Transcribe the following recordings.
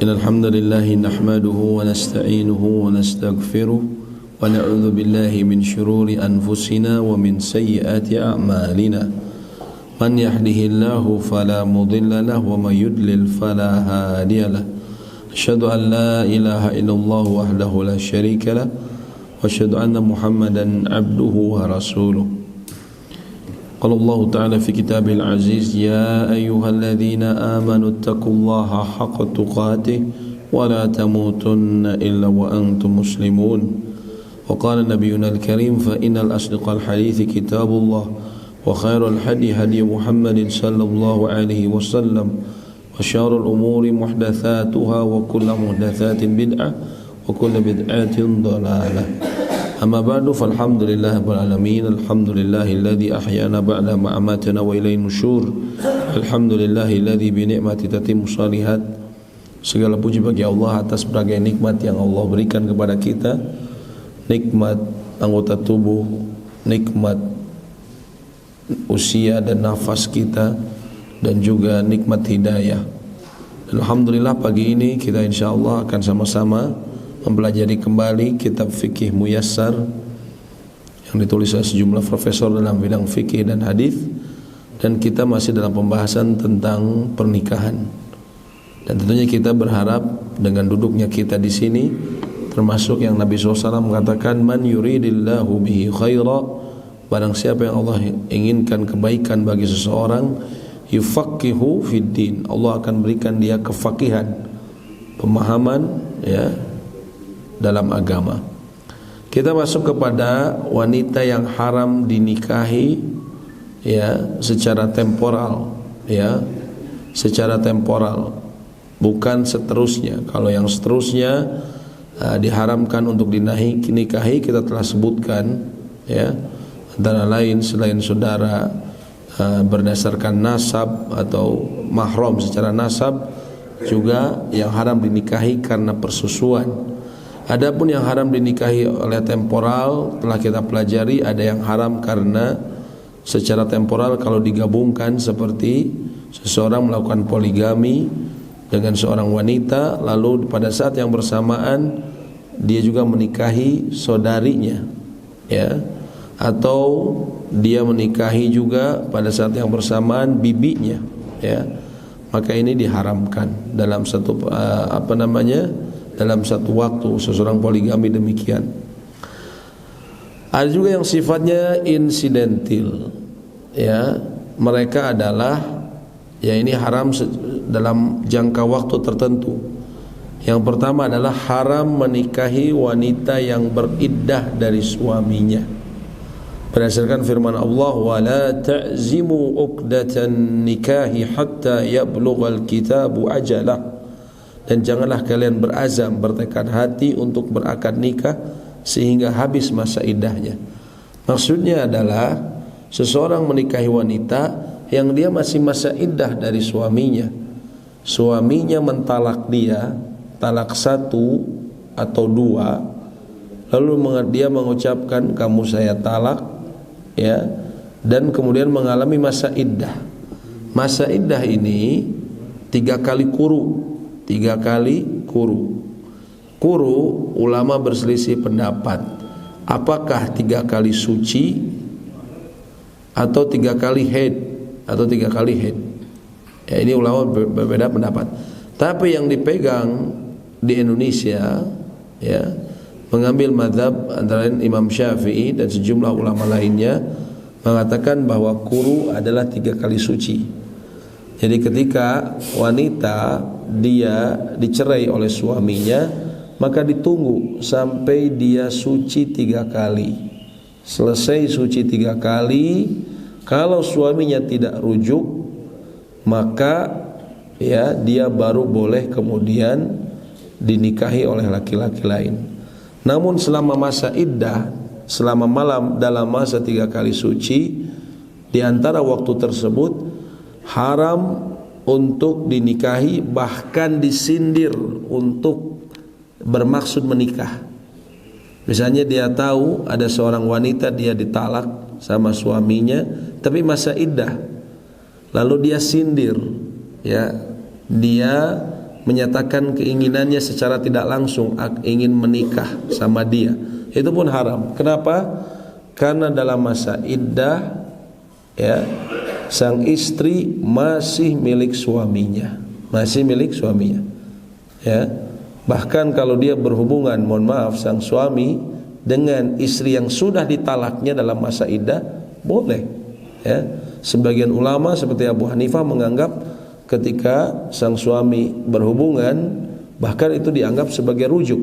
إن الحمد لله نحمده ونستعينه ونستغفره ونعوذ بالله من شرور أنفسنا ومن سيئات أعمالنا من يهده الله فلا مضل له ومن يضلل فلا هادي له أشهد أن لا إله إلا الله وحده لا شريك له وأشهد أن محمدا عبده ورسوله قال الله تعالى في كتابه العزيز يا أيها الذين آمنوا اتقوا الله حق تقاته ولا تموتن إلا وأنتم مسلمون وقال نبينا الكريم فإن الأصدق الحديث كتاب الله وخير الهدي هدي محمد صلى الله عليه وسلم وشر الأمور محدثاتها وكل محدثات بدعة وكل بدعة ضلالة أما بعد فالحمد لله رب العالمين الحمد لله الذي أحيانا بعد ما أماتنا وإليه النشور الحمد لله الذي بنعمته تتم الصالحات. Segala puji bagi Allah atas berbagai nikmat yang Allah berikan kepada kita, nikmat anggota tubuh, nikmat usia dan nafas kita, dan juga nikmat hidayah. Alhamdulillah pagi ini kita insyaallah akan sama-sama mempelajari kembali kitab Fikih Muyassar yang ditulis oleh sejumlah profesor dalam bidang fikih dan hadis, dan kita masih dalam pembahasan tentang pernikahan. Dan tentunya kita berharap dengan duduknya kita di sini, termasuk yang Nabi SAW mengatakan man yuridillahu bihi khaira, barang siapa yang Allah inginkan kebaikan bagi seseorang, yufaqihu fid din, Allah akan berikan dia kefakihan, pemahaman ya dalam agama. Kita masuk kepada wanita yang haram dinikahi ya secara temporal, ya secara temporal, bukan seterusnya. Kalau yang seterusnya diharamkan untuk dinikahi kita telah sebutkan ya, antara lain selain saudara berdasarkan nasab atau mahram secara nasab, juga yang haram dinikahi karena persusuan. Adapun yang haram dinikahi oleh temporal telah kita pelajari, ada yang haram karena secara temporal kalau digabungkan, seperti seseorang melakukan poligami dengan seorang wanita, lalu pada saat yang bersamaan dia juga menikahi saudarinya ya, atau dia menikahi juga pada saat yang bersamaan bibinya ya, maka ini diharamkan dalam satu dalam satu waktu seseorang poligami demikian. Ada juga yang sifatnya insidental ya, mereka adalah ya ini haram dalam jangka waktu tertentu. Yang pertama adalah haram menikahi wanita yang beriddah dari suaminya, berdasarkan firman Allah wala ta'zimu uqdatan nikahi hatta yablughal kitabu ajalah, dan janganlah kalian berazam, bertekad hati untuk berakad nikah sehingga habis masa iddahnya. Maksudnya adalah seseorang menikahi wanita yang dia masih masa iddah dari suaminya. Suaminya mentalak dia, talak 1 atau 2, lalu dia mengucapkan kamu saya talak ya, dan kemudian mengalami masa iddah. Masa iddah ini 3 kali kuru. 3 kali kuru. Kuru ulama berselisih pendapat, apakah 3 kali suci atau 3 kali haid atau 3 kali haid. Ya, ini ulama berbeda pendapat. Tapi yang dipegang di Indonesia ya, mengambil mazhab antara lain Imam Syafi'i dan sejumlah ulama lainnya, mengatakan bahwa kuru adalah 3 kali suci. Jadi ketika wanita dia dicerai oleh suaminya, maka ditunggu sampai dia suci 3 kali. Selesai suci 3 kali, kalau suaminya tidak rujuk, maka ya dia baru boleh kemudian dinikahi oleh laki-laki lain. Namun selama masa iddah, selama malam dalam masa 3 kali suci, di antara waktu tersebut haram untuk dinikahi, bahkan disindir untuk bermaksud menikah. Misalnya dia tahu ada seorang wanita dia ditalak sama suaminya tapi masa iddah, lalu dia sindir ya, dia menyatakan keinginannya secara tidak langsung ingin menikah sama dia, itu pun haram. Kenapa? Karena dalam masa iddah, ya, sang istri masih milik suaminya, ya. Bahkan kalau dia berhubungan, mohon maaf, sang suami dengan istri yang sudah ditalaknya dalam masa iddah, boleh, ya. Sebagian ulama seperti Abu Hanifah menganggap ketika sang suami berhubungan, bahkan itu dianggap sebagai rujuk,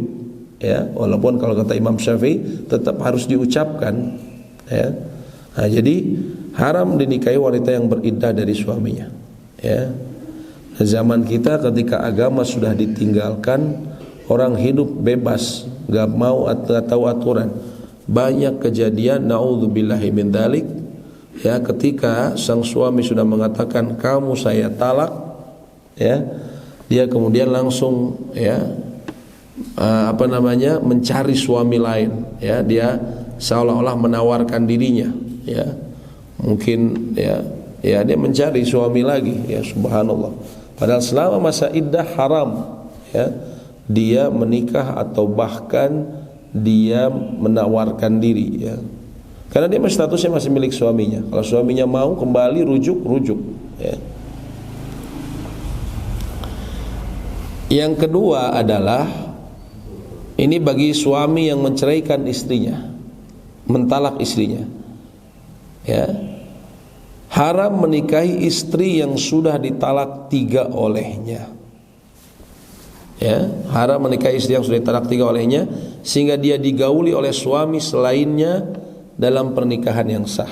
ya, walaupun kalau kata Imam Syafi'i tetap harus diucapkan, ya. Nah, jadi haram dinikahi wanita yang beriddah dari suaminya, ya. Zaman kita ketika agama sudah ditinggalkan, orang hidup bebas, gak mau tahu aturan. Banyak kejadian naudzubillahi min dzalik, ya, ketika sang suami sudah mengatakan kamu saya talak, ya, dia kemudian langsung, ya, mencari suami lain, ya, dia seolah-olah menawarkan dirinya, ya, mungkin, ya, dia mencari suami lagi, ya, subhanallah. Padahal selama masa iddah haram, ya, dia menikah atau bahkan dia menawarkan diri, ya. Karena dia statusnya masih milik suaminya. Kalau suaminya mau kembali, rujuk, ya. Yang kedua adalah ini bagi suami yang menceraikan istrinya, mentalak istrinya, ya. Haram menikahi istri yang sudah ditalak 3 olehnya, ya. Haram menikahi istri yang sudah ditalak 3 olehnya sehingga dia digauli oleh suami selainnya dalam pernikahan yang sah.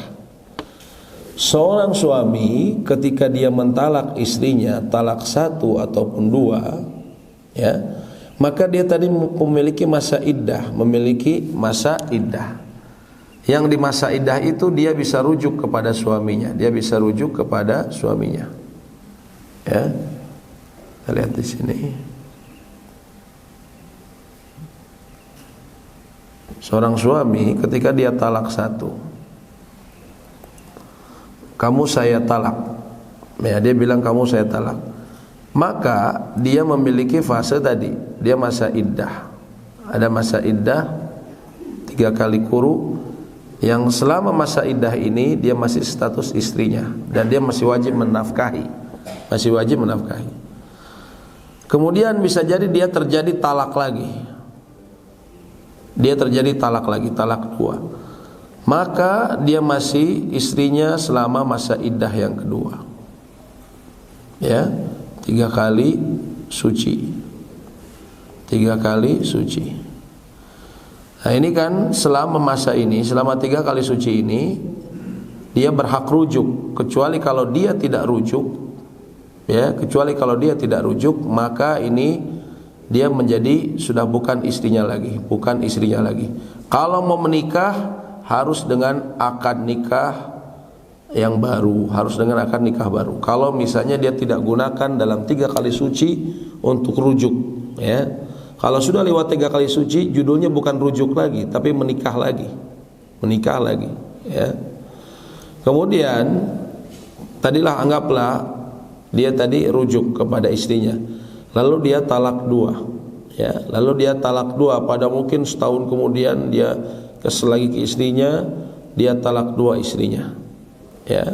Seorang suami ketika dia mentalak istrinya talak 1 ataupun 2, ya, maka dia tadi memiliki masa iddah, Yang di masa iddah itu dia bisa rujuk kepada suaminya, Ya. Kita lihat di sini. Seorang suami ketika dia talak 1, kamu saya talak, ya, dia bilang kamu saya talak, maka dia memiliki fase tadi, dia masa iddah. Ada masa iddah 3 kali quru, yang selama masa iddah ini dia masih status istrinya dan dia masih wajib menafkahi. Kemudian bisa jadi dia terjadi talak lagi. Talak 2. Maka dia masih istrinya selama masa iddah yang kedua, ya, 3 kali suci. Nah ini kan selama masa ini, selama 3 kali suci ini dia berhak rujuk, kecuali kalau dia tidak rujuk, maka ini dia menjadi sudah bukan istrinya lagi. Kalau mau menikah harus dengan akad nikah yang baru, Kalau misalnya dia tidak gunakan dalam 3 kali suci untuk rujuk, ya. Kalau sudah lewat 3 kali suci, judulnya bukan rujuk lagi, tapi menikah lagi, ya. Kemudian tadilah anggaplah dia tadi rujuk kepada istrinya, lalu dia talak 2, ya. Pada mungkin setahun kemudian dia kesel lagi ke istrinya, dia talak 2 istrinya, ya.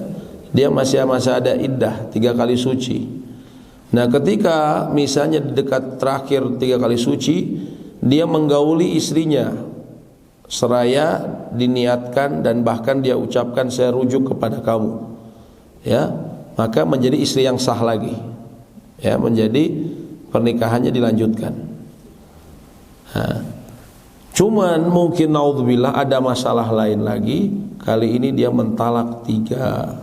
Dia masih ada iddah 3 kali suci. Nah ketika misalnya di dekat terakhir 3 kali suci, dia menggauli istrinya seraya diniatkan dan bahkan dia ucapkan saya rujuk kepada kamu, ya, maka menjadi istri yang sah lagi, ya, menjadi pernikahannya dilanjutkan. Nah, cuman mungkin naudzubillah ada masalah lain lagi. Kali ini dia mentalak 3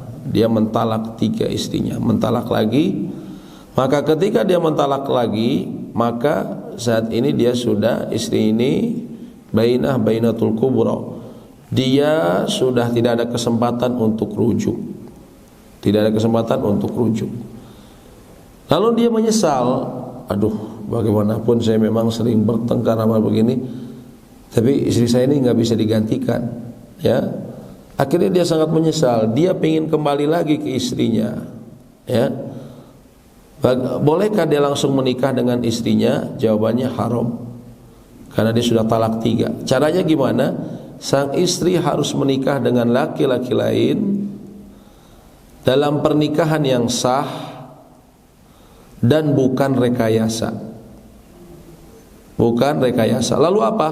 istrinya, mentalak lagi. Maka ketika dia mentalak lagi, maka saat ini dia sudah, istri ini bainatul kubra, dia sudah tidak ada kesempatan untuk rujuk. Lalu dia menyesal, aduh, bagaimanapun saya memang sering bertengkar sama begini, tapi istri saya ini nggak bisa digantikan, ya. Akhirnya dia sangat menyesal, dia ingin kembali lagi ke istrinya, ya. Bolehkah dia langsung menikah dengan istrinya? Jawabannya haram, karena dia sudah talak 3. Caranya gimana? Sang istri harus menikah dengan laki-laki lain dalam pernikahan yang sah dan bukan rekayasa. Bukan rekayasa. Lalu apa?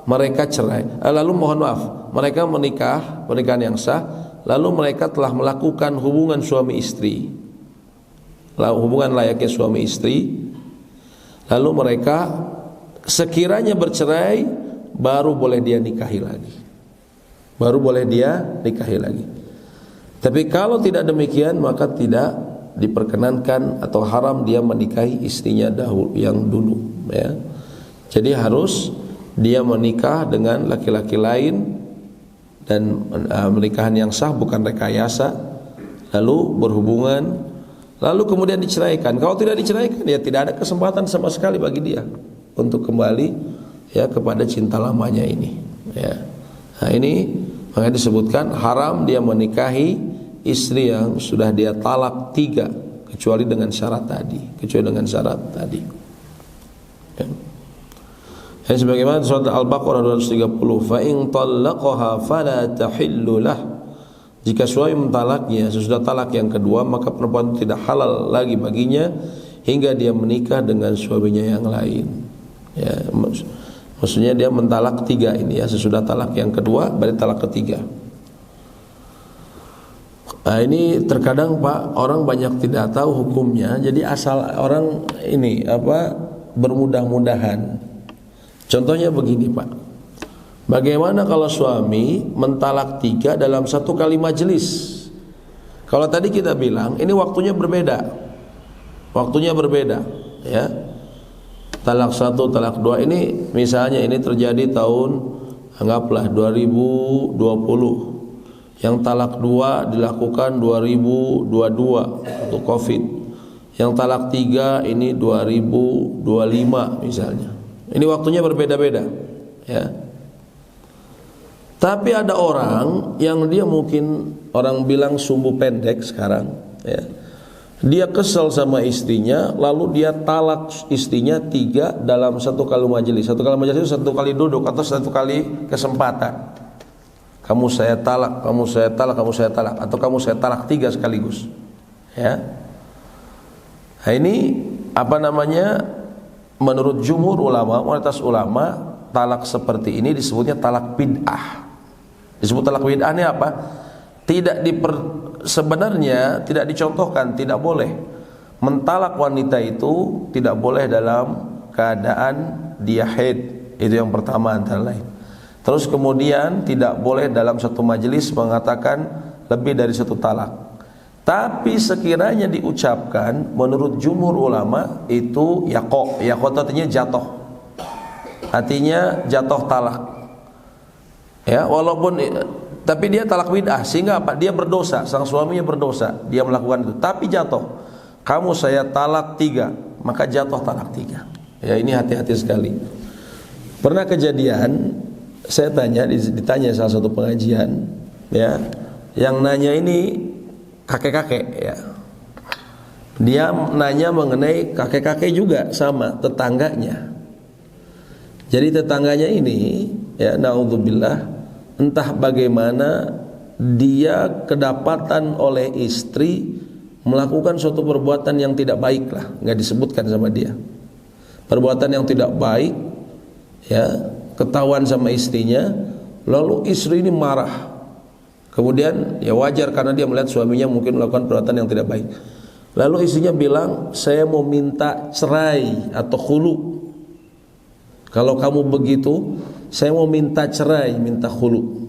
Mereka cerai. Lalu mohon maaf, mereka menikah, pernikahan yang sah, lalu mereka telah melakukan hubungan suami istri, hubungan layaknya suami istri. Lalu mereka sekiranya bercerai, baru boleh dia nikahi lagi. Baru boleh dia nikahi lagi. Tapi kalau tidak demikian, maka tidak diperkenankan atau haram dia menikahi istrinya yang dulu, ya. Jadi harus dia menikah dengan laki-laki lain dan pernikahan yang sah, bukan rekayasa, lalu berhubungan, lalu kemudian diceraikan. Kalau tidak diceraikan, ya tidak ada kesempatan sama sekali bagi dia untuk kembali, ya, kepada cinta lamanya ini, ya. Nah, ini makanya disebutkan haram dia menikahi istri yang sudah dia talak 3, kecuali dengan syarat tadi, ya. Yang sebagaimana surat Al-Baqarah 230, fa in talaqaha fala tahillu lah. Jika suami mentalaknya sesudah talak yang kedua, maka perempuan itu tidak halal lagi baginya hingga dia menikah dengan suaminya yang lain, ya. Maksudnya dia mentalak 3 ini, ya, sesudah talak yang kedua berarti talak ketiga. Nah, ini terkadang Pak, orang banyak tidak tahu hukumnya, jadi asal orang ini bermudah-mudahan. Contohnya begini Pak, bagaimana kalau suami mentalak 3 dalam 1 kali majelis? Kalau tadi kita bilang ini waktunya berbeda, ya. Talak 1, talak 2 ini misalnya ini terjadi tahun, anggaplah 2020. Yang talak 2 dilakukan 2022 untuk Covid. Yang talak 3 ini 2025 misalnya. Ini waktunya berbeda-beda, ya. Tapi ada orang yang dia mungkin orang bilang sumbu pendek sekarang, ya. Dia kesal sama istrinya, lalu dia talak istrinya 3 dalam 1 kali majelis. 1 kali majelis itu 1 kali duduk atau 1 kali kesempatan. Kamu saya talak, kamu saya talak, kamu saya talak, atau kamu saya talak 3 sekaligus, ya. Nah, ini menurut jumhur ulama, mayoritas ulama, talak seperti ini disebutnya talak bid'ah. Disebut talak bid'ah ini apa? Sebenarnya tidak dicontohkan, tidak boleh mentalak wanita itu, tidak boleh dalam keadaan dia haid. Itu yang pertama antara lain. Terus kemudian tidak boleh dalam satu majelis mengatakan lebih dari 1 talak. Tapi sekiranya diucapkan, menurut jumhur ulama itu yaqo artinya jatuh, artinya jatuh talak, ya. Walaupun tapi dia talak bid'ah, sehingga apa? Dia berdosa, sang suaminya berdosa, dia melakukan itu. Tapi jatuh, kamu saya talak 3, maka jatuh talak 3. Ya, ini hati-hati sekali. Pernah kejadian, saya ditanya salah satu pengajian, ya, yang nanya ini kakek-kakek, ya. Dia nanya mengenai kakek-kakek juga, sama tetangganya. Jadi tetangganya ini, ya, naudzubillah, entah bagaimana dia kedapatan oleh istri melakukan suatu perbuatan yang tidak baik lah, nggak disebutkan sama dia. Perbuatan yang tidak baik, ya, ketahuan sama istrinya, lalu istri ini marah. Kemudian ya wajar karena dia melihat suaminya mungkin melakukan perbuatan yang tidak baik. Lalu istrinya bilang, saya mau minta cerai atau khulu. Kalau kamu begitu, saya mau minta cerai, minta khulu.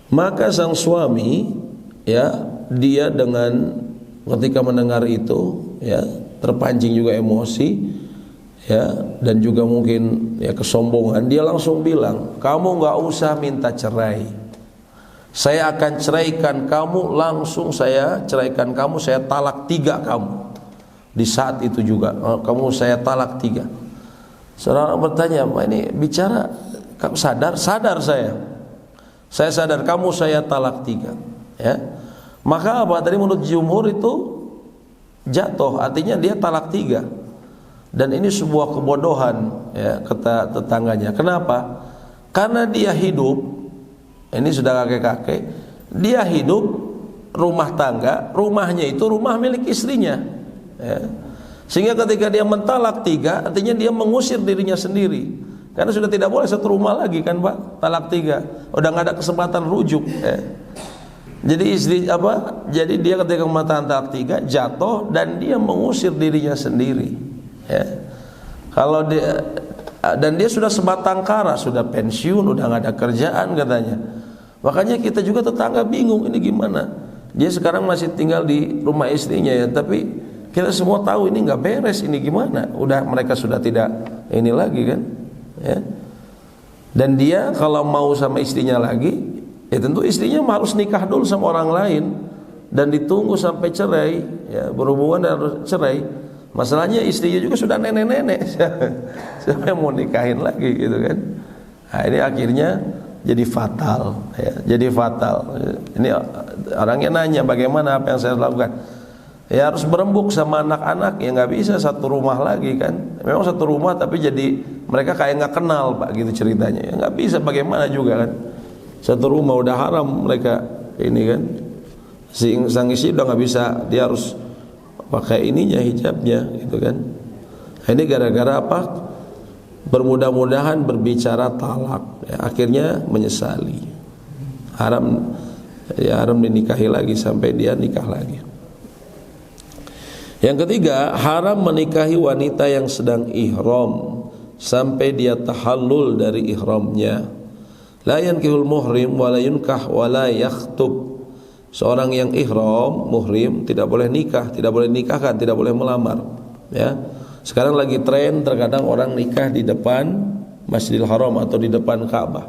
Maka sang suami, ya, dia dengan ketika mendengar itu, ya, terpancing juga emosi, ya, dan juga mungkin ya kesombongan, dia langsung bilang, kamu nggak usah minta cerai. Saya akan ceraikan kamu, langsung saya ceraikan kamu, saya talak 3 kamu. Di saat itu juga, kamu saya talak 3. Seorang bertanya, ini bicara, kamu sadar? Sadar saya sadar, kamu saya talak 3, ya. Maka apa? Tadi menurut jumhur itu jatuh, artinya dia talak 3. Dan ini sebuah kebodohan, ya, kata tetangganya. Kenapa? Karena dia hidup, ini sudah kakek-kakek, dia hidup rumah tangga, rumahnya itu rumah milik istrinya, ya. Sehingga ketika dia mentalak 3, artinya dia mengusir dirinya sendiri. Karena sudah tidak boleh satu rumah lagi kan Pak, talak 3. Udah nggak ada kesempatan rujuk, ya. Jadi dia ketika mengatakan talak 3 jatuh dan dia mengusir dirinya sendiri, ya. Kalau dia dan dia sudah sebatang kara, sudah pensiun, udah nggak ada kerjaan katanya. Makanya kita juga tetangga bingung ini gimana. Dia sekarang masih tinggal di rumah istrinya, ya, tapi kita semua tahu ini nggak beres, ini gimana? Mereka sudah tidak ini lagi kan, ya. Dan dia kalau mau sama istrinya lagi, ya tentu istrinya harus nikah dulu sama orang lain dan ditunggu sampai cerai, ya, berhubungan dan harus cerai. Masalahnya istrinya juga sudah nenek-nenek, siapa yang mau nikahin lagi gitu kan? Nah, ini akhirnya jadi fatal, ya, jadi fatal. Ini orangnya nanya bagaimana apa yang saya lakukan? Ya harus berembuk sama anak-anak, ya nggak bisa satu rumah lagi kan. Memang satu rumah tapi jadi mereka kayak nggak kenal Pak gitu ceritanya. Ya nggak bisa, bagaimana juga kan. Satu rumah udah haram mereka ini kan. Sang istri udah nggak bisa, dia harus pakai ininya, hijabnya gitu kan. Nah, ini gara-gara apa? Bermudah-mudahan berbicara talak, ya, akhirnya menyesali. Haram, ya haram dinikahi lagi sampai dia nikah lagi. Yang ketiga, haram menikahi wanita yang sedang ihram sampai dia tahallul dari ihramnya. La yankihul muhrim wa la yunkah wa la yakhtub. Seorang yang ihram, muhrim, tidak boleh nikah, tidak boleh nikahkan, tidak boleh melamar, ya. Sekarang lagi tren terkadang orang nikah di depan Masjidil Haram atau di depan Ka'bah.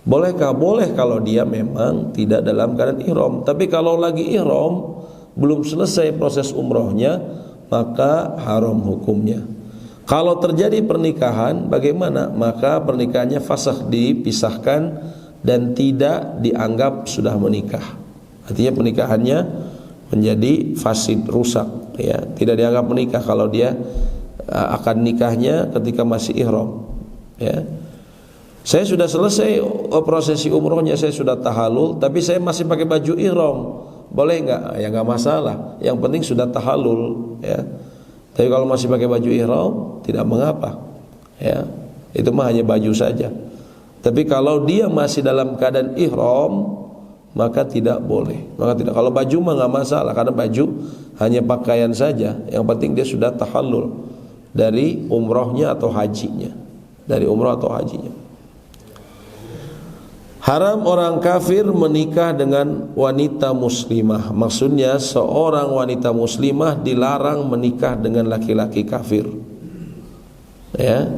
Bolehkah? Boleh kalau dia memang tidak dalam keadaan ihram. Tapi kalau lagi ihram, belum selesai proses umrohnya, maka haram hukumnya. Kalau terjadi pernikahan, bagaimana? Maka pernikahannya fasakh, dipisahkan dan tidak dianggap sudah menikah. Artinya pernikahannya menjadi fasid, rusak, ya. Tidak dianggap menikah kalau dia akan nikahnya ketika masih ihram, ya. Saya sudah selesai prosesi umrohnya, saya sudah tahallul, tapi saya masih pakai baju ihram. Boleh enggak? Ya enggak masalah. Yang penting sudah tahallul, ya. Tapi kalau masih pakai baju ihram tidak mengapa, ya. Itu mah hanya baju saja. Tapi kalau dia masih dalam keadaan ihram, maka tidak boleh. Maka tidak. Kalau baju mah enggak masalah karena baju hanya pakaian saja. Yang penting dia sudah tahallul dari umrohnya atau hajinya. Dari umroh atau hajinya. Haram orang kafir menikah dengan wanita muslimah. Maksudnya seorang wanita muslimah dilarang menikah dengan laki-laki kafir, ya.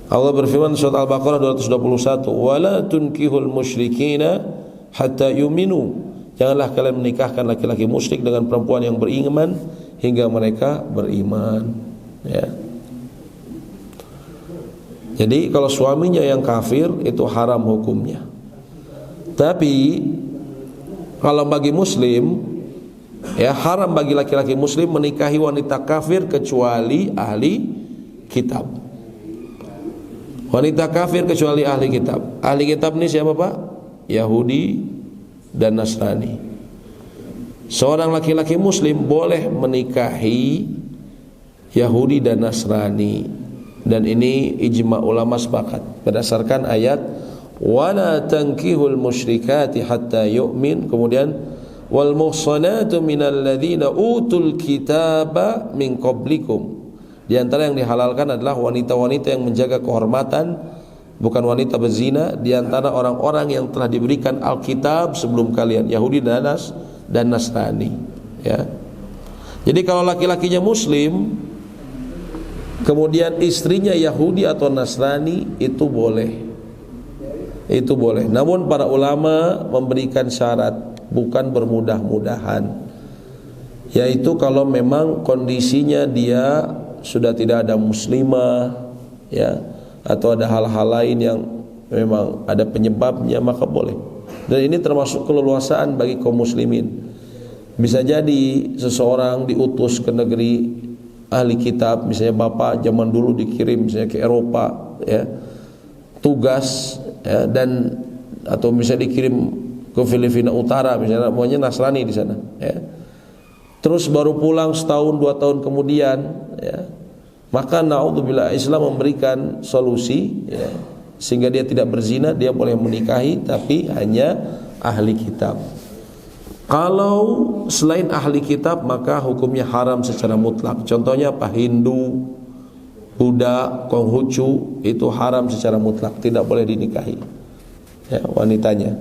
Allah berfirman surat Al-Baqarah 221, "Wala tunkihul musyrikina hatta yu'minu." Janganlah kalian menikahkan laki-laki musyrik dengan perempuan yang beriman hingga mereka beriman, ya. Jadi kalau suaminya yang kafir itu haram hukumnya. Tapi kalau bagi muslim, ya haram bagi laki-laki muslim menikahi wanita kafir kecuali ahli kitab. Wanita kafir kecuali ahli kitab. Ahli kitab ini siapa Pak? Yahudi dan Nasrani. Seorang laki-laki muslim boleh menikahi Yahudi dan Nasrani. Dan ini ijma ulama sepakat berdasarkan ayat wala tankihul musyrikati hatta yu'min, kemudian wal muhsanatu minal ladzina utul kitaba min qablikum. Di antara yang dihalalkan adalah wanita-wanita yang menjaga kehormatan, bukan wanita berzina, di antara orang-orang yang telah diberikan Alkitab sebelum kalian, Yahudi dan Nasrani, ya. Jadi kalau laki-lakinya muslim kemudian istrinya Yahudi atau Nasrani, itu boleh. Itu boleh. Namun para ulama memberikan syarat, bukan bermudah-mudahan, yaitu kalau memang kondisinya dia sudah tidak ada muslimah, ya, atau ada hal-hal lain yang memang ada penyebabnya, maka boleh. Dan ini termasuk keleluasaan bagi kaum muslimin. Bisa jadi seseorang diutus ke negeri ahli kitab, misalnya bapak zaman dulu dikirim misalnya ke Eropa, ya, tugas, ya, dan atau misalnya dikirim ke Filipina Utara, misalnya maunya Nasrani di sana, ya. Terus baru pulang setahun 2 tahun kemudian, ya, maka naudzubillah Islam memberikan solusi, ya, sehingga dia tidak berzina, dia boleh menikahi tapi hanya ahli kitab. Kalau selain ahli kitab maka hukumnya haram secara mutlak. Contohnya apa? Hindu, Buddha, Konghucu, itu haram secara mutlak, tidak boleh dinikahi, ya, wanitanya.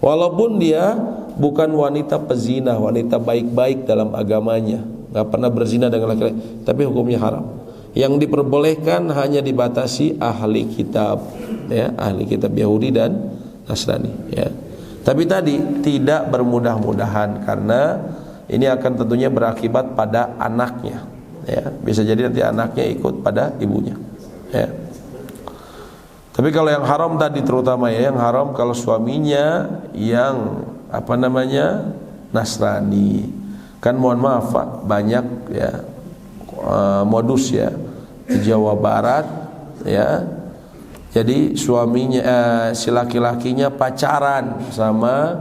Walaupun dia bukan wanita pezina, wanita baik-baik dalam agamanya, nggak pernah berzina dengan laki-laki, tapi hukumnya haram. Yang diperbolehkan hanya dibatasi ahli kitab, ya, ahli kitab Yahudi dan Nasrani, ya. Tapi tadi tidak bermudah-mudahan, karena ini akan tentunya berakibat pada anaknya, ya. Bisa jadi nanti anaknya ikut pada ibunya, ya. Tapi kalau yang haram tadi terutama, ya, yang haram kalau suaminya yang Nasrani. Kan mohon maaf Pak, banyak, ya, modus, ya, di Jawa Barat, ya. Jadi suaminya si laki-lakinya pacaran sama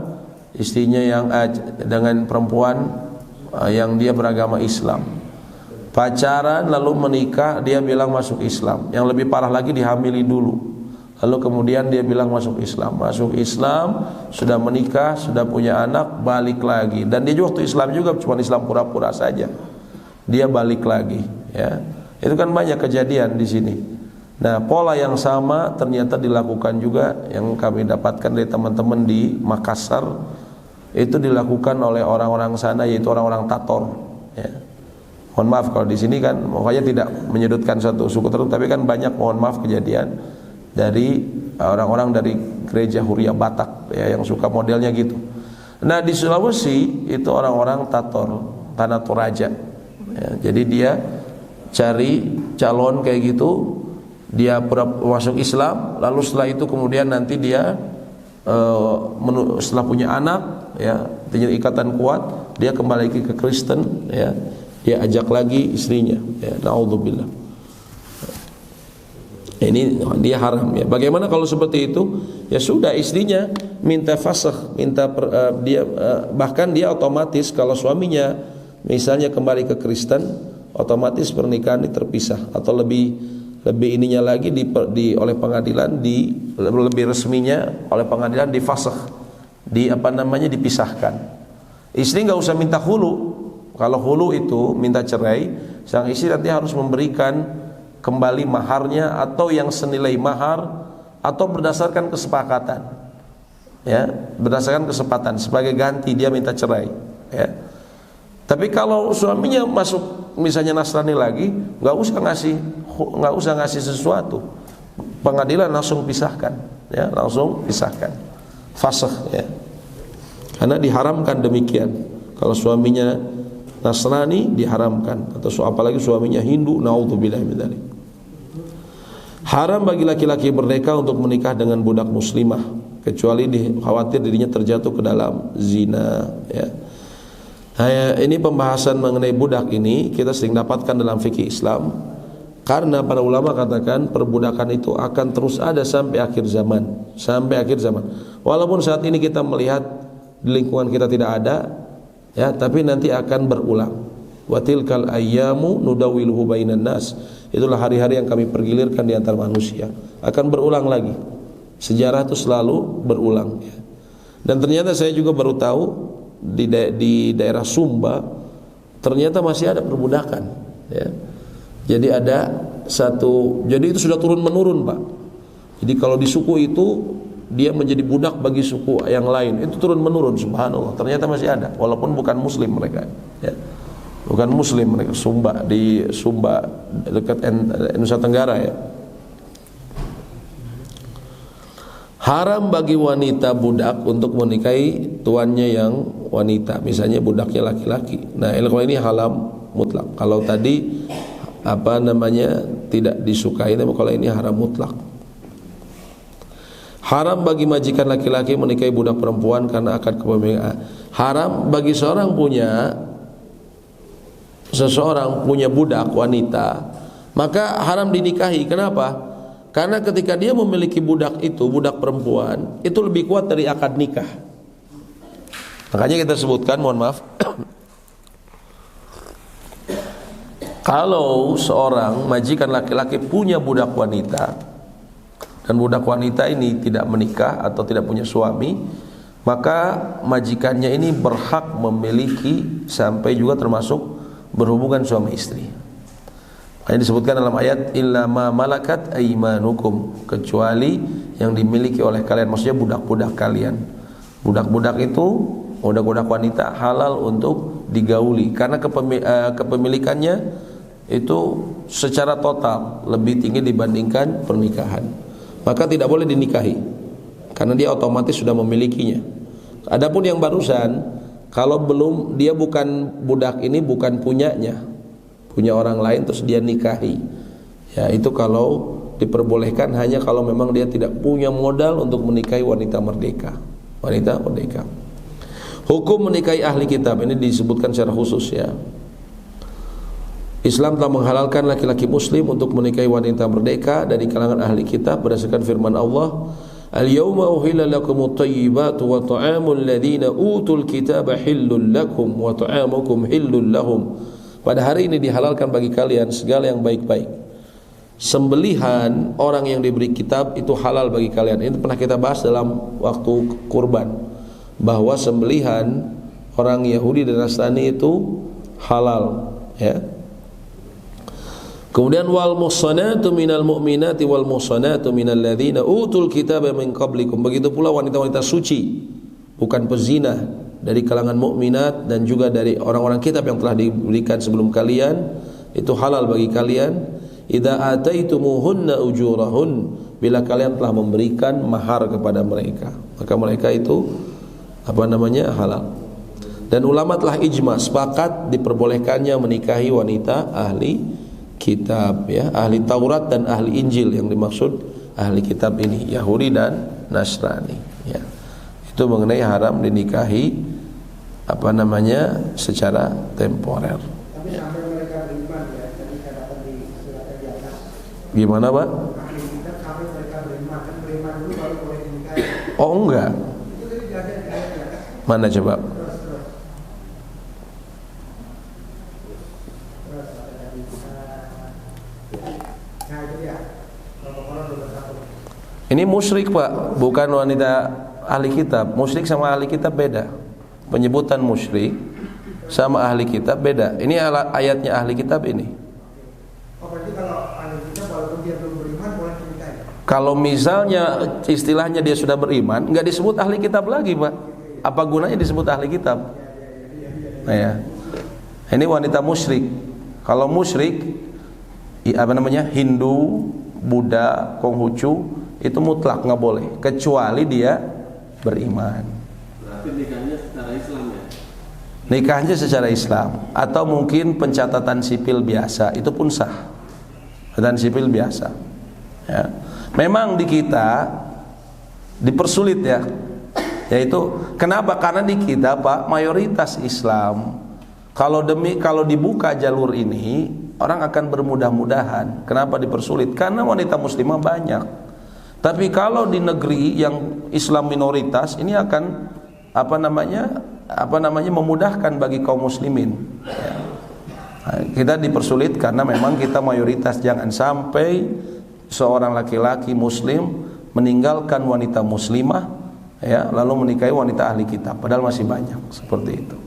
istrinya yang dengan perempuan yang dia beragama Islam. Pacaran lalu menikah, dia bilang masuk Islam. Yang lebih parah lagi dihamili dulu. Lalu kemudian dia bilang masuk Islam. Masuk Islam, sudah menikah, sudah punya anak, balik lagi. Dan dia juga waktu Islam juga cuma Islam pura-pura saja. Dia balik lagi, ya. Itu kan banyak kejadian di sini. Nah, pola yang sama ternyata dilakukan juga, yang kami dapatkan dari teman-teman di Makassar. Itu dilakukan oleh orang-orang sana, yaitu orang-orang Tator, ya. Mohon maaf kalau di sini kan makanya tidak menyudutkan satu suku tertentu, tapi kan banyak, mohon maaf, kejadian dari orang-orang dari gereja Huria Batak, ya, yang suka modelnya gitu. Nah, di Sulawesi itu orang-orang Tator, Tanah Toraja, ya. Jadi dia cari calon kayak gitu, dia masuk Islam, lalu setelah itu kemudian nanti dia setelah punya anak, ya, punya ikatan kuat, dia kembali lagi ke Kristen, ya, dia ajak lagi istrinya, ya, naudzubillah. Ini dia haram, ya. Bagaimana kalau seperti itu? Ya sudah, istrinya minta fasakh, bahkan dia otomatis kalau suaminya misalnya kembali ke Kristen, otomatis pernikahan ini terpisah, atau lebih ininya lagi oleh pengadilan, lebih resminya oleh pengadilan difasakh, dipisahkan. Istri nggak usah minta hulu. Kalau hulu itu minta cerai, sang istri nanti harus memberikan kembali maharnya atau yang senilai mahar, atau berdasarkan kesepakatan, ya, berdasarkan kesepakatan sebagai ganti dia minta cerai, ya. Tapi kalau suaminya masuk misalnya Nasrani lagi, nggak usah ngasih sesuatu, pengadilan langsung pisahkan, ya, langsung pisahkan, fasakh, ya, karena diharamkan demikian. Kalau suaminya Nasrani diharamkan, atau apalagi suaminya Hindu, naudzubillah min dzalik. Haram bagi laki-laki merdeka untuk menikah dengan budak muslimah, kecuali khawatir dirinya terjatuh ke dalam zina, ya. Nah, ini pembahasan mengenai budak ini kita sering dapatkan dalam fikih Islam, karena para ulama katakan perbudakan itu akan terus ada sampai akhir zaman, Walaupun saat ini kita melihat di lingkungan kita tidak ada, ya, tapi nanti akan berulang. Wa tilkal ayyamu nudawiluhu bainan nas. Itulah hari-hari yang kami pergilirkan di antara manusia, akan berulang lagi. Sejarah itu selalu berulang, ya. Dan ternyata saya juga baru tahu di daerah Sumba ternyata masih ada perbudakan, ya. Jadi jadi itu sudah turun menurun, Pak. Jadi kalau di suku itu dia menjadi budak bagi suku yang lain, itu turun menurun, subhanallah. Ternyata masih ada, walaupun bukan muslim mereka, ya. Bukan muslim mereka, di Sumba dekat Nusa Tenggara, ya. Haram bagi wanita budak untuk menikahi tuannya yang wanita, misalnya budaknya laki-laki. Nah, kalau ini haram mutlak. Kalau tadi tidak disukai, tapi kalau ini haram mutlak. Haram bagi majikan laki-laki menikahi budak perempuan karena akad kepemilikan. Haram bagi seseorang punya budak wanita, maka haram dinikahi. Kenapa? Karena ketika dia memiliki budak itu, budak perempuan, itu lebih kuat dari akad nikah. Makanya kita sebutkan, mohon maaf, kalau seorang majikan laki-laki punya budak wanita dan budak wanita ini tidak menikah atau tidak punya suami, maka majikannya ini berhak memiliki sampai juga termasuk berhubungan suami istri. Ini disebutkan dalam ayat illa ma malakat aymanukum, kecuali yang dimiliki oleh kalian, maksudnya budak-budak kalian. Budak-budak itu, budak-budak wanita halal untuk digauli karena kepemilikannya itu secara total lebih tinggi dibandingkan pernikahan. Maka tidak boleh dinikahi karena dia otomatis sudah memilikinya. Adapun yang barusan, kalau belum, dia bukan budak ini, bukan punyanya, punya orang lain terus dia nikahi, ya itu kalau diperbolehkan hanya kalau memang dia tidak punya modal untuk menikahi wanita merdeka. Wanita merdeka. Hukum menikahi ahli kitab ini disebutkan secara khusus, ya. Islam telah menghalalkan laki-laki muslim untuk menikahi wanita merdeka dari kalangan ahli kitab berdasarkan firman Allah, al-yawma uhilla lakumut thayyibatu wa ta'amul ladzina utul kitaba hillul lakum wa ta'amukum hillul lahum. Pada hari ini dihalalkan bagi kalian segala yang baik-baik. Sembelihan orang yang diberi kitab itu halal bagi kalian. Ini pernah kita bahas dalam waktu kurban, bahwa sembelihan orang Yahudi dan Nasrani itu halal, ya. Kemudian wal muhsanatu minal mu'minati wal muhsanatu minal ladzina utul kitaba min qablikum. Begitu pula wanita-wanita suci, bukan pezina, dari kalangan mukminat dan juga dari orang-orang kitab yang telah diberikan sebelum kalian, itu halal bagi kalian. Idza ataitumuhunna ujurahun, bila kalian telah memberikan mahar kepada mereka, maka mereka itu halal. Dan ulama telah ijma, sepakat diperbolehkannya menikahi wanita ahli kitab, ya, ahli Taurat dan ahli Injil. Yang dimaksud ahli kitab ini Yahudi dan Nasrani, ya. Itu mengenai haram dinikahi secara temporer. Tapi sampai mereka beriman, ya, tadi saya dapat di surat di atas. Gimana, Pak? Ahli kitab sampai mereka beriman, kan beriman dulu baru boleh dinikahi. Oh, enggak. Itu tadi ada di ayat di atas. Mana coba? Ini musyrik, Pak, bukan wanita ahli kitab. Musyrik sama ahli kitab beda. Penyebutan musyrik sama ahli kitab beda. Ini ayatnya ahli kitab ini. Oh, berarti kalau ahli kitab walaupun dia belum beriman boleh dinikahi. Kalau misalnya istilahnya dia sudah beriman, enggak disebut ahli kitab lagi, Pak. Apa gunanya disebut ahli kitab? Nah, ya. Ini wanita musyrik. Kalau musyrik Hindu, Buddha, Konghucu, itu mutlak nggak boleh kecuali dia beriman. Berarti nikahnya secara Islam, ya? Nikahnya secara Islam atau mungkin pencatatan sipil biasa, itu pun sah. Pencatatan sipil biasa, ya. Memang di kita dipersulit, ya. Yaitu kenapa? Karena di kita, Pak, mayoritas Islam. Kalau dibuka jalur ini, orang akan bermudah-mudahan. Kenapa dipersulit? Karena wanita muslimah banyak. Tapi kalau di negeri yang Islam minoritas, ini akan memudahkan bagi kaum muslimin, ya. Nah, kita dipersulit karena memang kita mayoritas. Jangan sampai seorang laki-laki muslim meninggalkan wanita muslimah, ya, lalu menikahi wanita ahli kitab, padahal masih banyak seperti itu,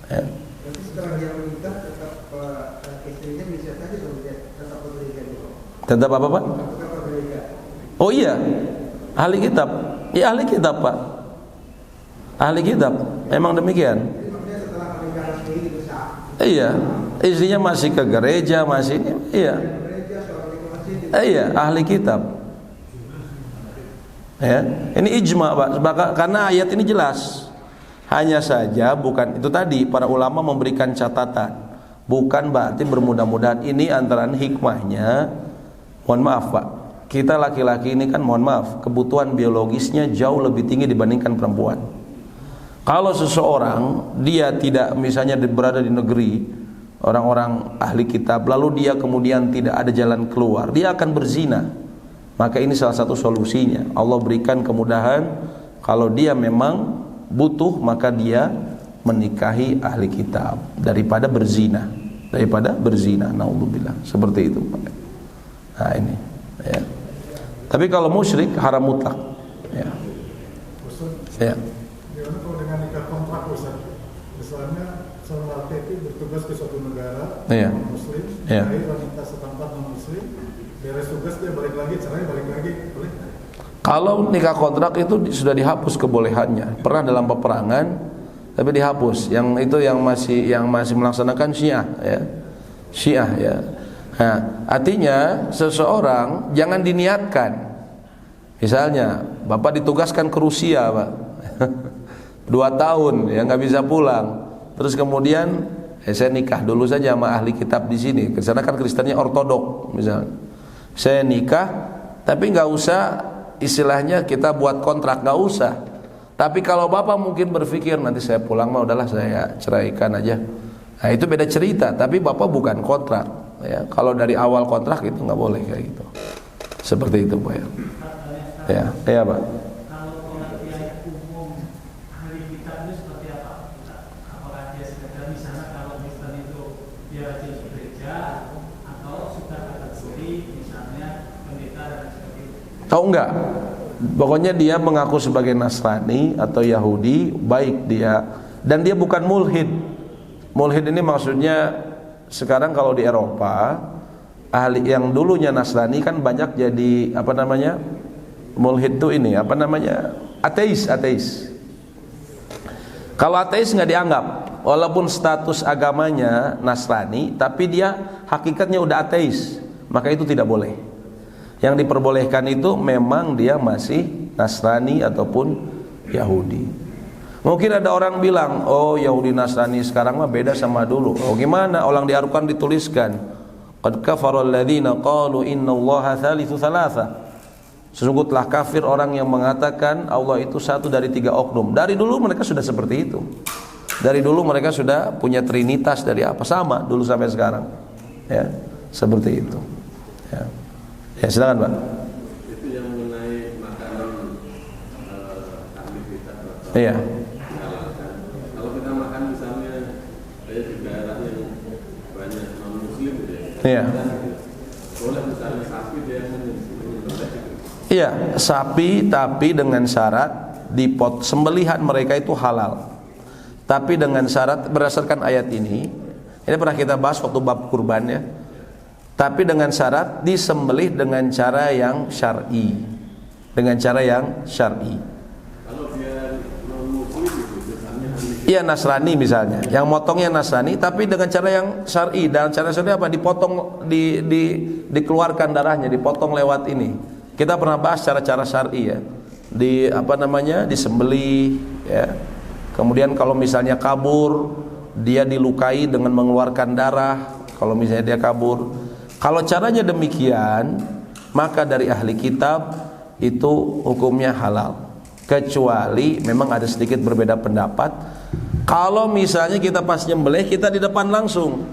ya. Jadi setelah dia menikah tetap istrinya bisa saja tetap berbeda. Tetap apa, Pak? Tetap berbeda. Oh iya, ahli kitab. Ya, ahli kitab, Pak. Ahli kitab, memang demikian. Jadi maksudnya setelah pernikahan sendiri itu sah. Iya, istrinya masih ke gereja, masih, iya. Gereja suami ke masjid. Iya, ahli kitab. Ya, ini ijma, Pak. Karena ayat ini jelas. Hanya saja bukan itu tadi, para ulama memberikan catatan. Bukan berarti bermudah-mudahan. Ini antara hikmahnya. Mohon maaf, Pak. kita laki-laki ini kan mohon maaf, kebutuhan biologisnya jauh lebih tinggi dibandingkan perempuan. Kalau seseorang dia tidak misalnya berada di negeri orang-orang ahli kitab, lalu dia kemudian tidak ada jalan keluar, dia akan berzina. Maka ini salah satu solusinya. Allah berikan kemudahan, kalau dia memang butuh maka dia menikahi ahli kitab daripada berzina. Naudzubillah. Seperti itu. Nah ini ya. Tapi kalau musyrik haram mutlak ya. Ya. Gimana kalau dengan nikah kontrak, Ustaz? Misalnya seorang laki bertugas ke suatu negara, Iya. non-muslim, Iya. nikahi wanita setempat non-muslim, beres tugas dia balik lagi, cerai balik lagi, boleh? Kalau nikah kontrak itu sudah dihapus kebolehannya. Pernah dalam peperangan tapi dihapus. Yang itu yang masih melaksanakan Syiah ya. Syiah ya. Nah, artinya seseorang jangan diniatkan. Misalnya, Bapak ditugaskan ke Rusia, Pak. 2 tahun ya nggak bisa pulang. Terus kemudian saya nikah dulu saja sama ahli kitab di sini. Karena kan Kristennya ortodok misalnya. Saya nikah tapi nggak usah istilahnya kita buat kontrak, nggak usah. Tapi kalau Bapak mungkin berpikir nanti saya pulang mah udahlah saya ceraikan aja. Nah, itu beda cerita, tapi Bapak bukan kontrak ya. Kalau dari awal kontrak itu nggak boleh kayak gitu. Seperti itu, Pak ya. Ya, Pak. Kalau pengertian umum ahli kitab itu seperti apa? Apakah dia sekedar misalnya kalau Kristen itu dia rajin ke gereja atau sudah kategori misalnya pendeta dan seperti itu? Tahu enggak? Pokoknya dia mengaku sebagai Nasrani atau Yahudi, baik dia, dan dia bukan mulhid. Mulhid ini maksudnya sekarang kalau di Eropa ahli yang dulunya Nasrani kan banyak jadi apa namanya? Mulhid itu ini apa namanya? Ateis. Kalau ateis nggak dianggap, walaupun status agamanya Nasrani, tapi dia hakikatnya udah ateis, maka itu tidak boleh. Yang diperbolehkan itu memang dia masih Nasrani ataupun Yahudi. Mungkin ada orang bilang, oh Yahudi Nasrani sekarang mah beda sama dulu. Oh gimana? Orang di Al-Quran dituliskan, qad kafara alladziina qalu innallaha tsalitsu tsalatsa. Sesungguhnya telah kafir orang yang mengatakan Allah itu satu dari 3 oknum. Dari dulu mereka sudah seperti itu. Dari dulu mereka sudah punya trinitas dari apa sama dulu sampai sekarang. Ya, seperti itu. Ya. Ya, silakan, Pak. Itu yang mengenai makanan ahli kitab. Iya. Kalau kita makan misalnya kayak di daerah yang banyak non muslim gitu ya. Iya. Boleh misalnya sapi dia menyembelih. Iya, sapi tapi dengan syarat sembelihan mereka itu halal. Tapi dengan syarat berdasarkan ayat ini pernah kita bahas waktu bab kurban ya. Tapi dengan syarat disembelih dengan cara yang syar'i. Dengan cara yang syar'i. Kalau dia non muslim itu misalnya Iya Nasrani misalnya, yang motongnya Nasrani tapi dengan cara yang syar'i. Dan cara syar'i apa? Dipotong dikeluarkan darahnya, dipotong lewat ini. Kita pernah bahas cara-cara syar'i ya. Disembelih ya. Kemudian kalau misalnya kabur, dia dilukai dengan mengeluarkan darah. Kalau misalnya dia kabur, kalau caranya demikian, maka dari ahli kitab itu hukumnya halal. Kecuali memang ada sedikit berbeda pendapat. Kalau misalnya kita pas nyembelih kita di depan langsung.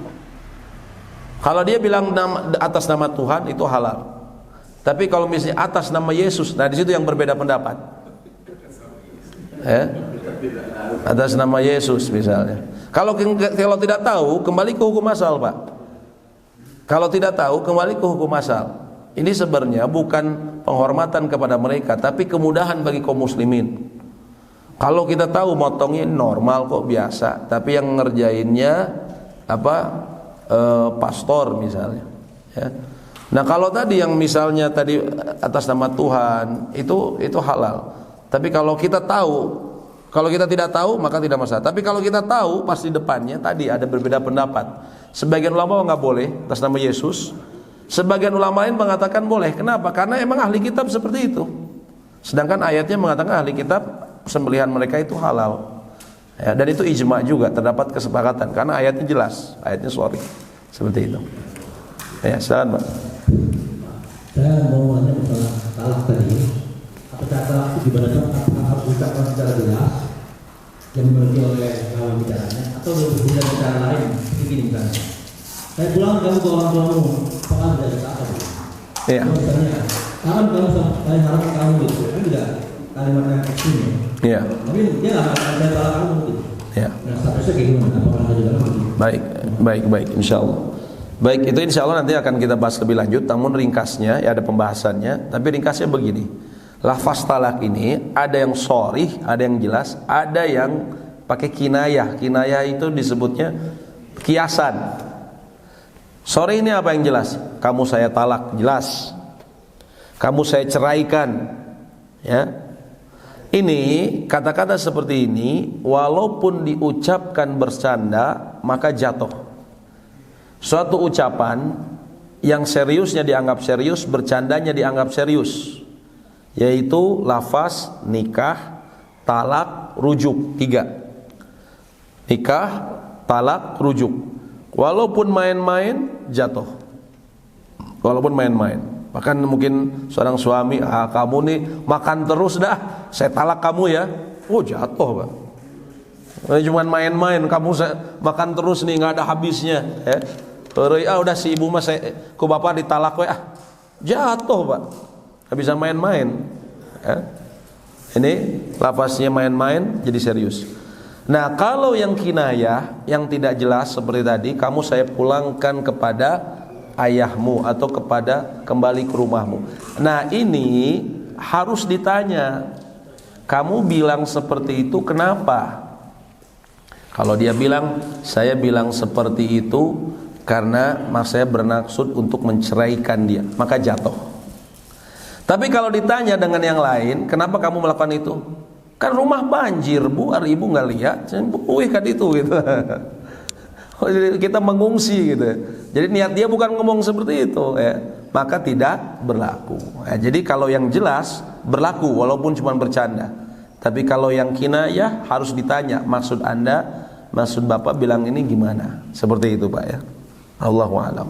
Kalau dia bilang atas nama Tuhan itu halal. Tapi kalau misalnya atas nama Yesus, nah di situ yang berbeda pendapat. Atas nama Yesus misalnya. Kalau tidak tahu, kembali ke hukum asal, Pak. Kalau tidak tahu, kembali ke hukum asal. Ini sebenarnya bukan penghormatan kepada mereka, tapi kemudahan bagi kaum muslimin. Kalau kita tahu motongnya normal kok biasa, tapi yang ngerjainnya pastor misalnya. Ya. Nah kalau tadi yang misalnya tadi atas nama Tuhan itu halal. Tapi kalau kita tahu, kalau kita tidak tahu maka tidak masalah. Tapi kalau kita tahu pasti depannya tadi ada berbeda pendapat. Sebagian ulama nggak boleh atas nama Yesus. Sebagian ulama lain mengatakan boleh. Kenapa? Karena emang ahli kitab seperti itu. Sedangkan ayatnya mengatakan ahli kitab sembelihan mereka itu halal. Ya, dan itu ijma juga, terdapat kesepakatan karena ayatnya jelas, ayatnya seperti itu. Ya, silakan, Pak. Saya mau ibaratnya apakah harus diucapkan secara jelas yang dimiliki oleh lawan bicaranya atau berbeda cara lain begini misalnya. Saya pulang kamu ke orang tuamu, apakah tidak ada apa? Iya. Misalnya, kamu saya harap kamu gitu, kan tidak kalimat yang ekstrim ya. Iya. Tapi dia nggak akan saya salah kamu gitu. Iya. Nah, statusnya kayak gimana? Apakah ada juga lagi? Baik, insya Allah. Baik, itu insya Allah nanti akan kita bahas lebih lanjut. Namun ringkasnya, ya ada pembahasannya. Tapi ringkasnya begini, lafaz talak ini ada yang sharih, ada yang jelas, ada yang pakai kinayah. Kinayah itu disebutnya kiasan. Sharih ini apa yang jelas? Kamu saya talak, jelas. Kamu saya ceraikan, ya. Ini kata-kata seperti ini walaupun diucapkan bercanda maka jatuh. Suatu ucapan yang seriusnya dianggap serius, bercandanya dianggap serius, yaitu lafaz nikah, talak, rujuk, 3. Nikah, talak, rujuk. Walaupun main-main jatuh. Walaupun main-main. Bahkan mungkin seorang suami, kamu nih makan terus dah, saya talak kamu ya. Oh jatuh Pak. Cuma main-main, kamu makan terus nih nggak ada habisnya. Ya. Udah si ibu mas, ku bapak ditalak we jatuh Pak. Nggak bisa main-main. Ya. Ini lafaznya main-main jadi serius. Nah kalau yang kinayah, yang tidak jelas seperti tadi, kamu saya pulangkan kepada ayahmu atau kembali ke rumahmu. Nah ini harus ditanya, kamu bilang seperti itu kenapa? Kalau dia bilang, saya bilang seperti itu karena saya bermaksud untuk menceraikan dia, maka jatuh. Tapi kalau ditanya dengan yang lain, kenapa kamu melakukan itu? Kan rumah banjir bu, ibu nggak lihat, kan itu gitu. Kita mengungsi gitu. Jadi niat dia bukan ngomong seperti itu, ya. Maka tidak berlaku. Jadi kalau yang jelas berlaku walaupun cuma bercanda. Tapi kalau yang kinayah harus ditanya, maksud anda, maksud bapak bilang ini gimana? Seperti itu Pak ya. Allahu a'lam.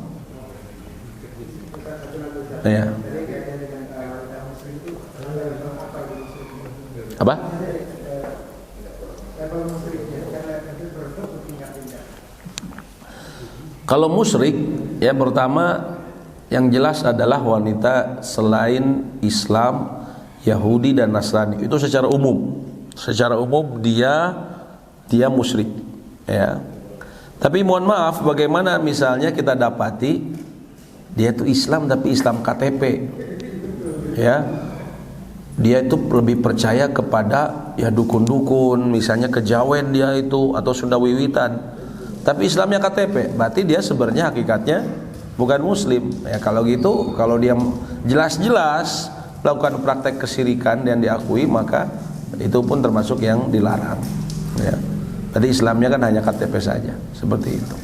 Ya. Apa? Kalau musyrik, ya pertama yang jelas adalah wanita selain Islam, Yahudi dan Nasrani. Itu secara umum. Secara umum dia musyrik, ya. Tapi mohon maaf, bagaimana misalnya kita dapati dia itu Islam tapi Islam KTP, ya. Dia itu lebih percaya kepada ya dukun-dukun, misalnya kejawen dia itu atau Sunda Wiwitan. Tapi Islamnya KTP, berarti dia sebenarnya hakikatnya bukan muslim. Ya kalau gitu, kalau dia jelas-jelas melakukan praktek kesyirikan dan diakui, maka itu pun termasuk yang dilarang. Ya. Tadi Islamnya kan hanya KTP saja, seperti itu.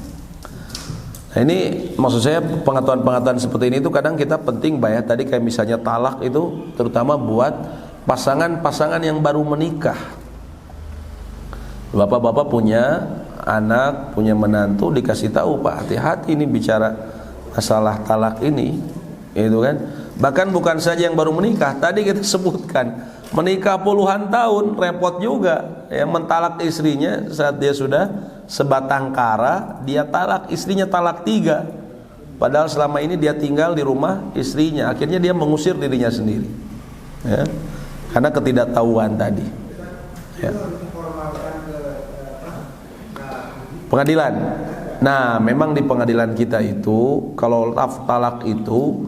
Nah ini maksud saya pengetahuan-pengetahuan seperti ini itu kadang kita penting Pak ya. Tadi kayak misalnya talak itu terutama buat pasangan-pasangan yang baru menikah. Bapak-bapak punya anak, punya menantu, dikasih tahu Pak, hati-hati ini bicara masalah talak ini, itu kan. Bahkan bukan saja yang baru menikah, tadi kita sebutkan menikah puluhan tahun repot juga, ya mentalak istrinya saat dia sudah sebatang kara, dia talak istrinya talak 3. Padahal selama ini dia tinggal di rumah istrinya, akhirnya dia mengusir dirinya sendiri, ya, karena ketidaktahuan tadi. Ya. Pengadilan. Nah, memang di pengadilan kita itu kalau talak itu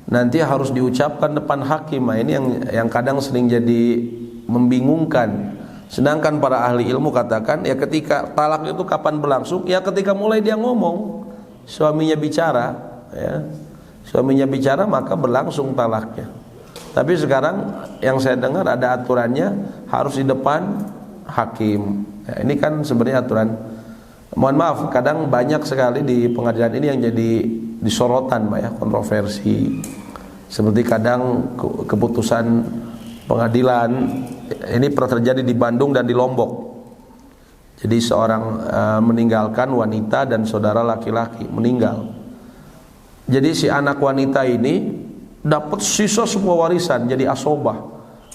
nanti harus diucapkan depan hakim. Nah, ini yang kadang sering jadi membingungkan. Sedangkan para ahli ilmu katakan ya ketika talak itu kapan berlangsung? Ya ketika mulai dia ngomong, suaminya bicara, ya. Suaminya bicara maka berlangsung talaknya. Tapi sekarang yang saya dengar ada aturannya harus di depan hakim. Ya, ini kan sebenarnya aturan. Mohon maaf, kadang banyak sekali di pengadilan ini yang jadi disorotan Pak ya, kontroversi. Seperti kadang keputusan pengadilan ini pernah terjadi di Bandung dan di Lombok. Jadi seorang meninggalkan wanita dan saudara laki-laki meninggal. Jadi si anak wanita ini dapat sisa semua warisan, jadi asobah.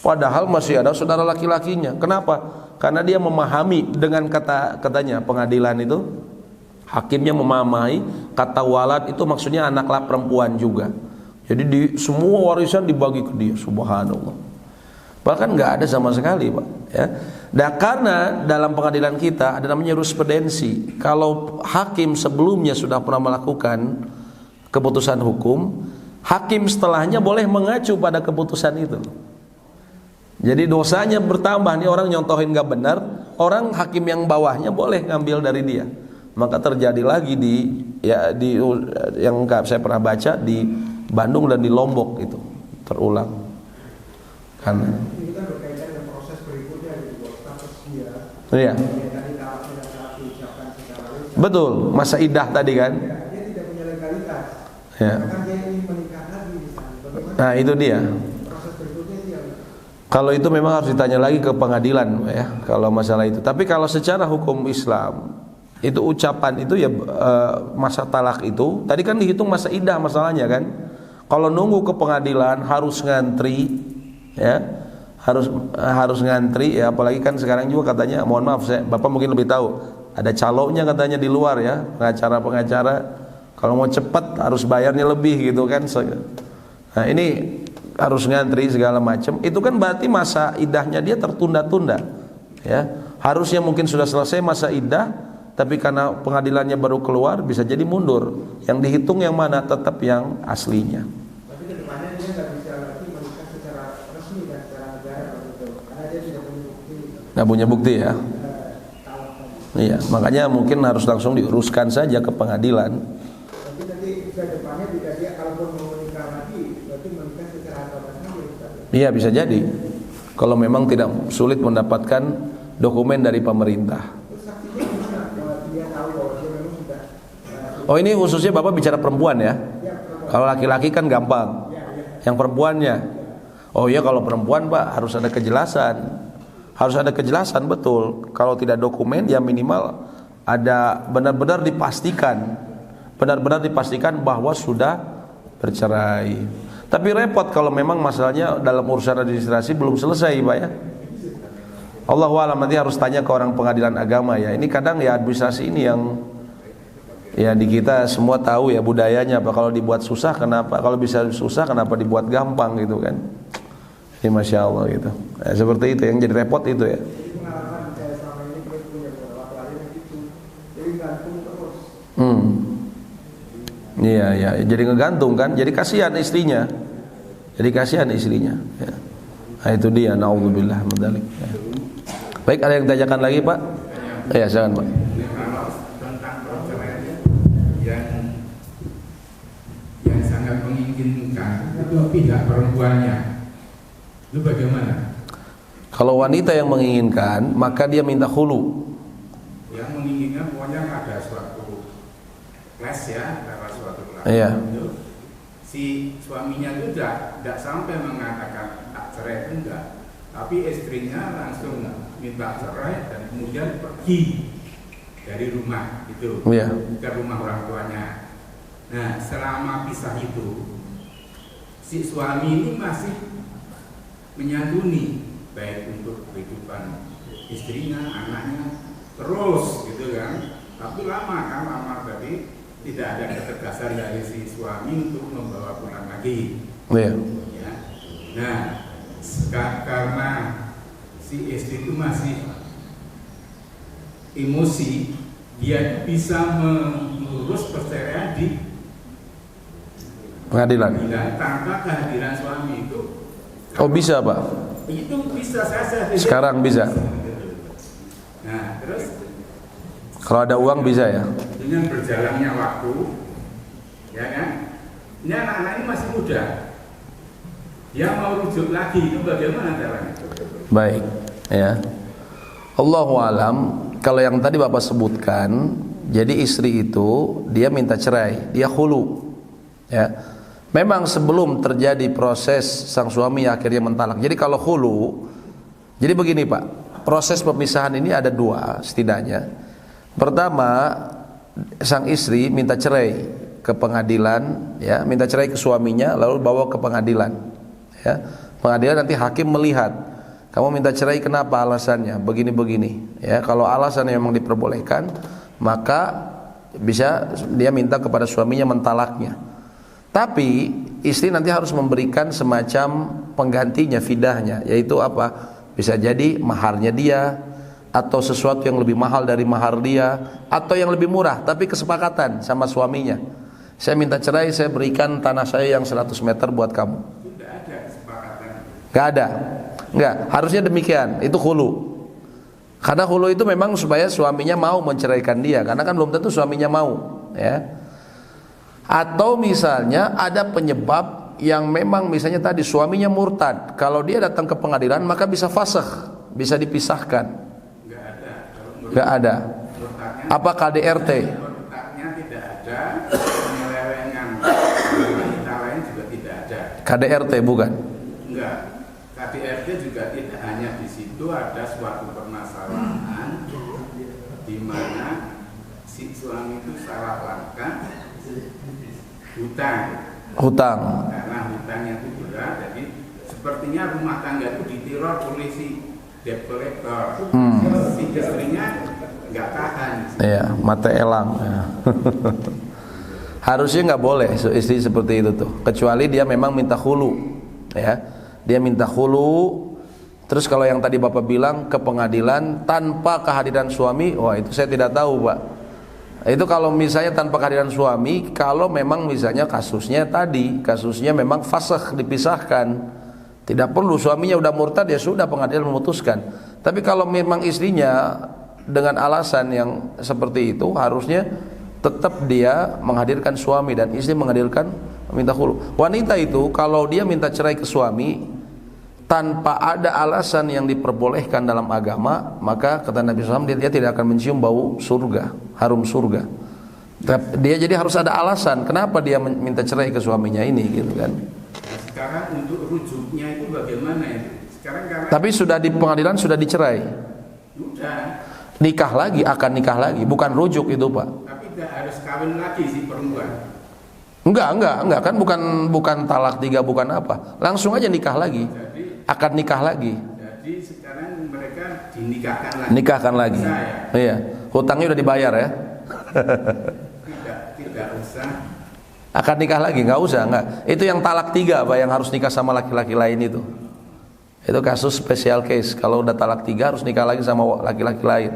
Padahal masih ada saudara laki-lakinya. Kenapa? Karena dia memahami dengan katanya pengadilan itu, hakimnya memahami kata walad itu maksudnya anaklah perempuan juga. Jadi di semua warisan dibagi ke dia. Subhanallah. Bahkan nggak ada sama sekali, Pak. Ya. Dan karena dalam pengadilan kita ada namanya jurisprudensi. Kalau hakim sebelumnya sudah pernah melakukan keputusan hukum, hakim setelahnya boleh mengacu pada keputusan itu. Jadi dosanya bertambah, nih orang nyontohin gak benar, orang hakim yang bawahnya boleh ngambil dari dia. Maka terjadi lagi di yang saya pernah baca di Bandung dan di Lombok itu terulang. Karena Ini kan berkaitan dengan proses berikutnya gitu, status dia. iya. Tadi tahap diucapkan secara lisan. Betul, masa idah tadi kan. Ya, dia tidak punya legalitas. Ya. Bahkan dia ingin menikah lagi misalnya. Bagaimana Nah, itu dia. proses berikutnya dia? Kalau itu memang harus ditanya lagi ke pengadilan ya, kalau masalah itu. Tapi kalau secara hukum Islam itu ucapan itu ya masa talak itu tadi kan dihitung masa idah masalahnya kan. Kalau nunggu ke pengadilan harus ngantri ya, harus ngantri ya, apalagi kan sekarang juga katanya, mohon maaf Bapak mungkin lebih tahu, ada calonnya katanya di luar ya, pengacara kalau mau cepat harus bayarnya lebih gitu kan. Nah ini harus ngantri segala macam, itu kan berarti masa idahnya dia tertunda-tunda ya. Harusnya mungkin sudah selesai masa idah, tapi karena pengadilannya baru keluar bisa jadi mundur. Yang dihitung yang mana? Tetap yang aslinya. Tapi kedepannya dia nggak bisa lagi menikah secara resmi dan secara negara gitu, karena dia tidak punya bukti. Nggak punya bukti ya. Talak tadi. Iya, makanya mungkin harus langsung diuruskan saja ke pengadilan. Tapi nanti kedepannya jika dia kalaupun mau menikah lagi, berarti menikah secara agama saja. Iya bisa jadi. Kalau memang tidak sulit mendapatkan dokumen dari pemerintah. Terus saksinya gimana kalau dia tahu bahwa dia memang sudah Oh ini khususnya Bapak bicara perempuan ya. Kalau laki-laki kan gampang. Yang perempuannya. Oh iya kalau perempuan Pak harus ada kejelasan. Harus ada kejelasan betul. Kalau tidak dokumen ya minimal ada benar-benar dipastikan. Benar-benar dipastikan bahwa sudah bercerai. Tapi repot kalau memang masalahnya dalam urusan administrasi belum selesai Pak ya. Allahu a'lam, nanti harus tanya ke orang pengadilan agama ya. Ini kadang ya administrasi ini yang ya di kita semua tahu ya budayanya apa, kalau dibuat susah kenapa, kalau bisa susah kenapa dibuat gampang gitu kan. Ini Masya Allah gitu ya, seperti itu yang jadi repot itu ya. Jadi pengalaman saya selama ini dia punya beberapa klien gitu, jadi gantung terus. Iya ya, jadi ngegantung kan, jadi kasihan istrinya. Jadi kasihan istrinya ya. Nah itu dia, naudzubillah min dzalik ya. Baik, ada yang ditanyakan lagi Pak? Ya silakan Pak. Kalau tentang perceraian yang sangat menginginkan itu pihak perempuannya, itu bagaimana? Kalau wanita yang menginginkan maka dia minta khulu. Yang menginginkan pokoknya ada suatu clash ya, antara suatu keluarga Iya. itu, si suaminya itu tidak sampai mengatakan tak cerai itu enggak, tapi istrinya langsung minta cerai dan kemudian pergi dari rumah itu Iya. ke rumah orang tuanya. Nah selama pisah itu si suami ini masih menyantuni baik untuk kehidupan istrinya, anaknya terus gitu kan. Tapi lama berarti tidak ada ketegasan dari si suami untuk membawa pulang lagi. Iya. Ya. Nah karena si istri itu masih emosi, dia bisa mengurus perceraian di Pengadilan. tanpa kehadiran suami itu. Oh bisa Pak. Itu bisa saja. Sekarang bisa. Nah terus Kalau ada uang bisa ya. dengan berjalannya waktu, ya kan? Ini anak-anak ini masih muda. Dia mau rujuk lagi, itu bagaimana caranya? Baik ya. Allahu alam. Kalau yang tadi Bapak sebutkan, jadi istri itu dia minta cerai, dia khulu. Ya. Memang sebelum terjadi proses sang suami akhirnya mentalak. Jadi kalau khulu, jadi begini Pak, proses pemisahan ini ada dua setidaknya. Pertama, sang istri minta cerai ke pengadilan, ya, minta cerai ke suaminya, lalu bawa ke pengadilan, ya. Pengadilan nanti hakim melihat, kamu minta cerai kenapa, alasannya begini-begini. Ya, kalau alasannya memang diperbolehkan, maka bisa dia minta kepada suaminya mentalaknya. Tapi istri nanti harus memberikan semacam penggantinya, fidahnya, yaitu apa? Bisa jadi maharnya dia, atau sesuatu yang lebih mahal dari mahar dia, atau yang lebih murah tapi kesepakatan sama suaminya. Saya minta cerai, saya berikan tanah saya yang 100 meter buat kamu. Tidak ada kesepakatan. Gak ada. Enggak, harusnya demikian. Itu khulu. Karena khulu itu memang supaya suaminya mau menceraikan dia, karena kan belum tentu suaminya mau, ya. Atau misalnya ada penyebab yang memang misalnya tadi suaminya murtad. Kalau dia datang ke pengadilan maka bisa fasakh, bisa dipisahkan. Enggak ada. Apa KDRT? Murtadnya tidak ada, penyelewengan wanita lain juga tidak ada. KDRT bukan? Enggak. KDRT juga tidak hanya di situ, ada suatu permasalahan di mana si suami itu salah langkah hutang. Karena hutangnya itu berat, jadi sepertinya rumah tangga itu diteror polisi debt collector. Si istrinya nggak tahan. Iya, mata elang. Ya. Harusnya nggak boleh istri seperti itu tuh, kecuali dia memang minta khulu, ya. Dia minta khulu. Terus kalau yang tadi Bapak bilang ke pengadilan tanpa kehadiran suami, wah itu saya tidak tahu, Pak. Itu kalau misalnya tanpa kehadiran suami, kalau memang misalnya kasusnya memang fasakh, dipisahkan, tidak perlu, suaminya udah murtad, ya sudah, pengadilan memutuskan. Tapi kalau memang istrinya dengan alasan yang seperti itu, harusnya tetap dia menghadirkan suami dan istri menghadirkan minta khulu. Wanita itu kalau dia minta cerai ke suami tanpa ada alasan yang diperbolehkan dalam agama, maka kata Nabi SAW, dia tidak akan mencium bau surga, harum surga. Dia jadi harus ada alasan kenapa dia minta cerai ke suaminya ini, gitu kan. Sekarang untuk rujuknya itu bagaimana itu? Sekarang karena tapi sudah di pengadilan sudah dicerai. Sudah. Nikah lagi, akan nikah lagi, bukan rujuk itu, Pak. Tapi tidak harus kawin lagi si perempuan. Enggak, kan bukan talak 3, bukan apa. Langsung aja nikah lagi. Akan nikah lagi. Jadi sekarang mereka dinikahkan lagi. Nikahkan lagi. Iya. Hutangnya udah dibayar ya. Tidak usah. Akan nikah lagi, enggak usah, enggak. Itu yang talak 3, Pak, yang harus nikah sama laki-laki lain itu. Itu kasus special case. Kalau udah talak 3 harus nikah lagi sama laki-laki lain.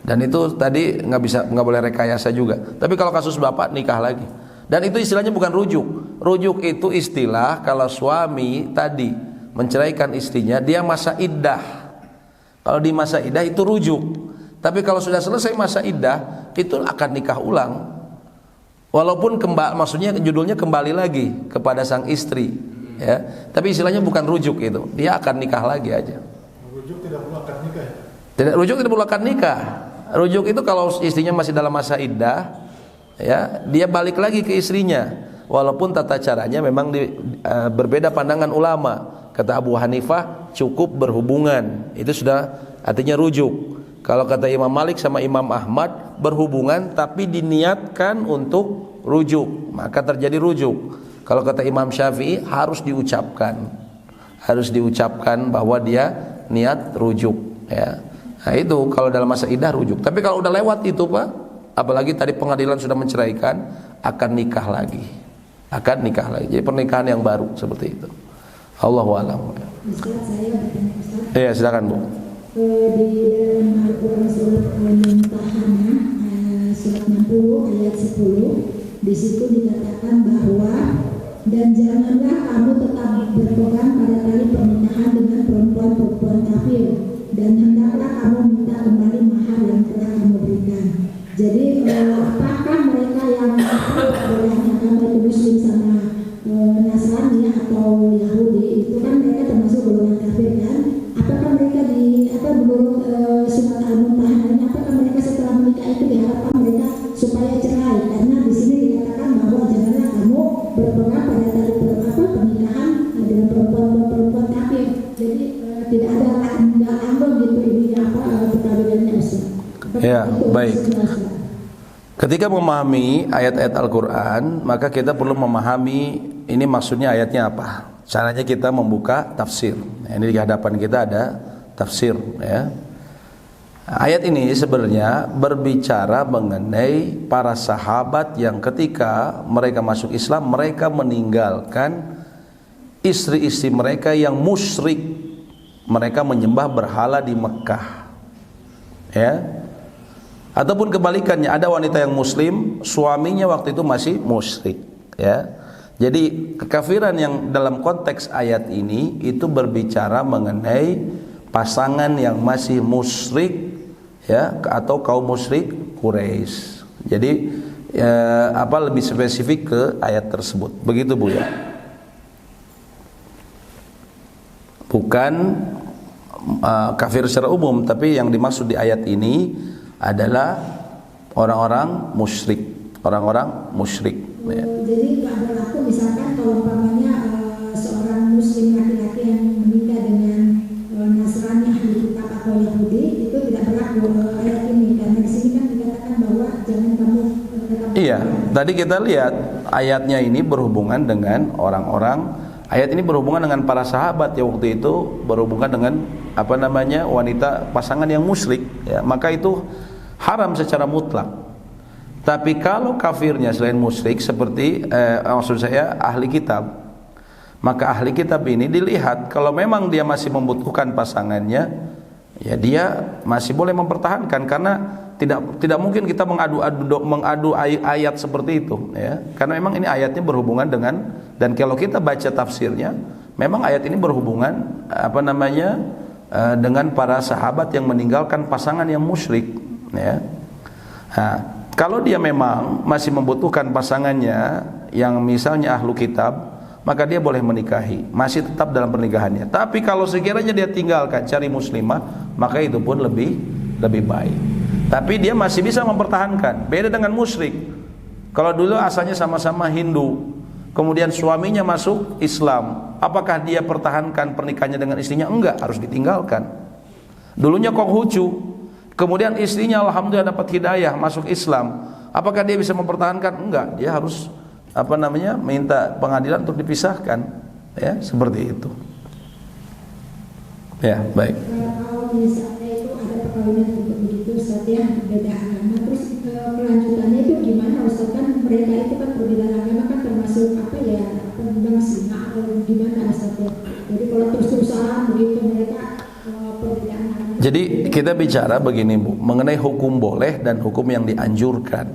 Dan itu tadi enggak boleh rekayasa juga. Tapi kalau kasus bapak nikah lagi. Dan itu istilahnya bukan rujuk. Rujuk itu istilah kalau suami tadi menceraikan istrinya, dia masa iddah. Kalau di masa iddah itu rujuk. Tapi kalau sudah selesai masa iddah, itu akan nikah ulang. Walaupun maksudnya judulnya kembali lagi kepada sang istri, ya. Tapi istilahnya bukan rujuk itu. Dia akan nikah lagi aja. Rujuk tidak perlu akad nikah. Rujuk tidak perlu akad nikah. Rujuk itu kalau istrinya masih dalam masa iddah, ya, dia balik lagi ke istrinya. Walaupun tata caranya memang berbeda pandangan ulama. Kata Abu Hanifah cukup berhubungan, itu sudah artinya rujuk. Kalau kata Imam Malik sama Imam Ahmad berhubungan tapi diniatkan untuk rujuk, maka terjadi rujuk. Kalau kata Imam Syafi'i harus diucapkan bahwa dia niat rujuk, ya. Nah itu kalau dalam masa iddah rujuk. Tapi kalau udah lewat itu, Pak, apalagi tadi pengadilan sudah menceraikan, akan nikah lagi. Jadi pernikahan yang baru seperti itu. Allahu a'lam. Ustaz, saya bertanya Ustaz. Iya, silakan, Bu. Di dalam Al-Quran surat Al-Mumtahanah surat 60 ayat 10, di situ dikatakan bahwa dan janganlah kamu tetap berpegang pada tali pernikahan dengan perempuan kafir, dan hendaklah kamu minta kembali mahar yang telah kamu berikan. Jadi apakah mereka yang beragama itu Muslim sama Nasrani atau Yahudi itu kan mereka termasuk golongan kafir kan? Apakah mereka menurut surat Al-Mumtahanah ini, apakah mereka setelah menikah itu diharapkan mereka supaya cerai? Karena di sini dikatakan bahwa janganlah kamu berpegang pada tali pernikahan dengan perempuan kafir. Jadi tidak ada ambang gitu ini perkawinan Ustaz. Ya, baik. Ketika memahami ayat-ayat Al-Quran, maka kita perlu memahami ini maksudnya ayatnya apa. Caranya kita membuka tafsir. Ini di hadapan kita ada tafsir, ya. Ayat ini sebenarnya berbicara mengenai para sahabat yang ketika mereka masuk Islam, mereka meninggalkan istri-istri mereka yang musyrik. Mereka menyembah berhala di Mekah, ya. Ataupun kebalikannya, ada wanita yang muslim, suaminya waktu itu masih musyrik, ya. Jadi kekafiran yang dalam konteks ayat ini itu berbicara mengenai pasangan yang masih musyrik, ya, atau kaum musyrik Quraisy. Jadi lebih spesifik ke ayat tersebut. Begitu Bu ya. Bukan kafir secara umum, tapi yang dimaksud di ayat ini adalah orang-orang musyrik, orang-orang musyrik. Ya. Jadi nggak berlaku misalkan kalau umpamanya seorang muslim laki-laki yang menikah dengan Nasrani ahli kitab atau Yahudi, itu tidak berlaku ayat ini, karena di sini kan dikatakan bahwa jangan kamu Iya, tadi kita lihat ayatnya ini berhubungan dengan orang-orang. Ayat ini berhubungan dengan para sahabat yang waktu itu berhubungan dengan wanita pasangan yang musyrik, ya, maka itu haram secara mutlak. Tapi kalau kafirnya selain musyrik seperti maksud saya ahli kitab, maka ahli kitab ini dilihat kalau memang dia masih membutuhkan pasangannya, ya dia masih boleh mempertahankan, karena tidak mungkin kita mengadu ayat seperti itu, ya. Karena memang ini ayatnya berhubungan dengan, dan kalau kita baca tafsirnya, memang ayat ini berhubungan dengan para sahabat yang meninggalkan pasangan yang musyrik, ya. Nah, kalau dia memang masih membutuhkan pasangannya yang misalnya ahlu kitab, maka dia boleh menikahi, masih tetap dalam pernikahannya. Tapi kalau sekiranya dia tinggalkan, cari muslimah, maka itu pun lebih baik. Tapi dia masih bisa mempertahankan. Beda dengan musyrik. Kalau dulu asalnya sama-sama Hindu, kemudian suaminya masuk Islam, apakah dia pertahankan pernikahannya dengan istrinya? Enggak, harus ditinggalkan. Dulunya Konghucu, kemudian istrinya alhamdulillah dapat hidayah masuk Islam, apakah dia bisa mempertahankan? Enggak, dia harus minta pengadilan untuk dipisahkan, ya, seperti itu. Ya, baik. Kalau misalnya itu ada perkawinan untuk begitu, Ustaz, ya, beda agama, terus kelanjutannya itu gimana, Ustaz? Kan mereka itu kan perbedaan agama kan termasuk penyumbang zina atau gimana, Ustaz, ya? Jadi kalau terus-terusan begitu mereka perbedaan agama. Jadi kita bicara begini Bu, mengenai hukum boleh dan hukum yang dianjurkan.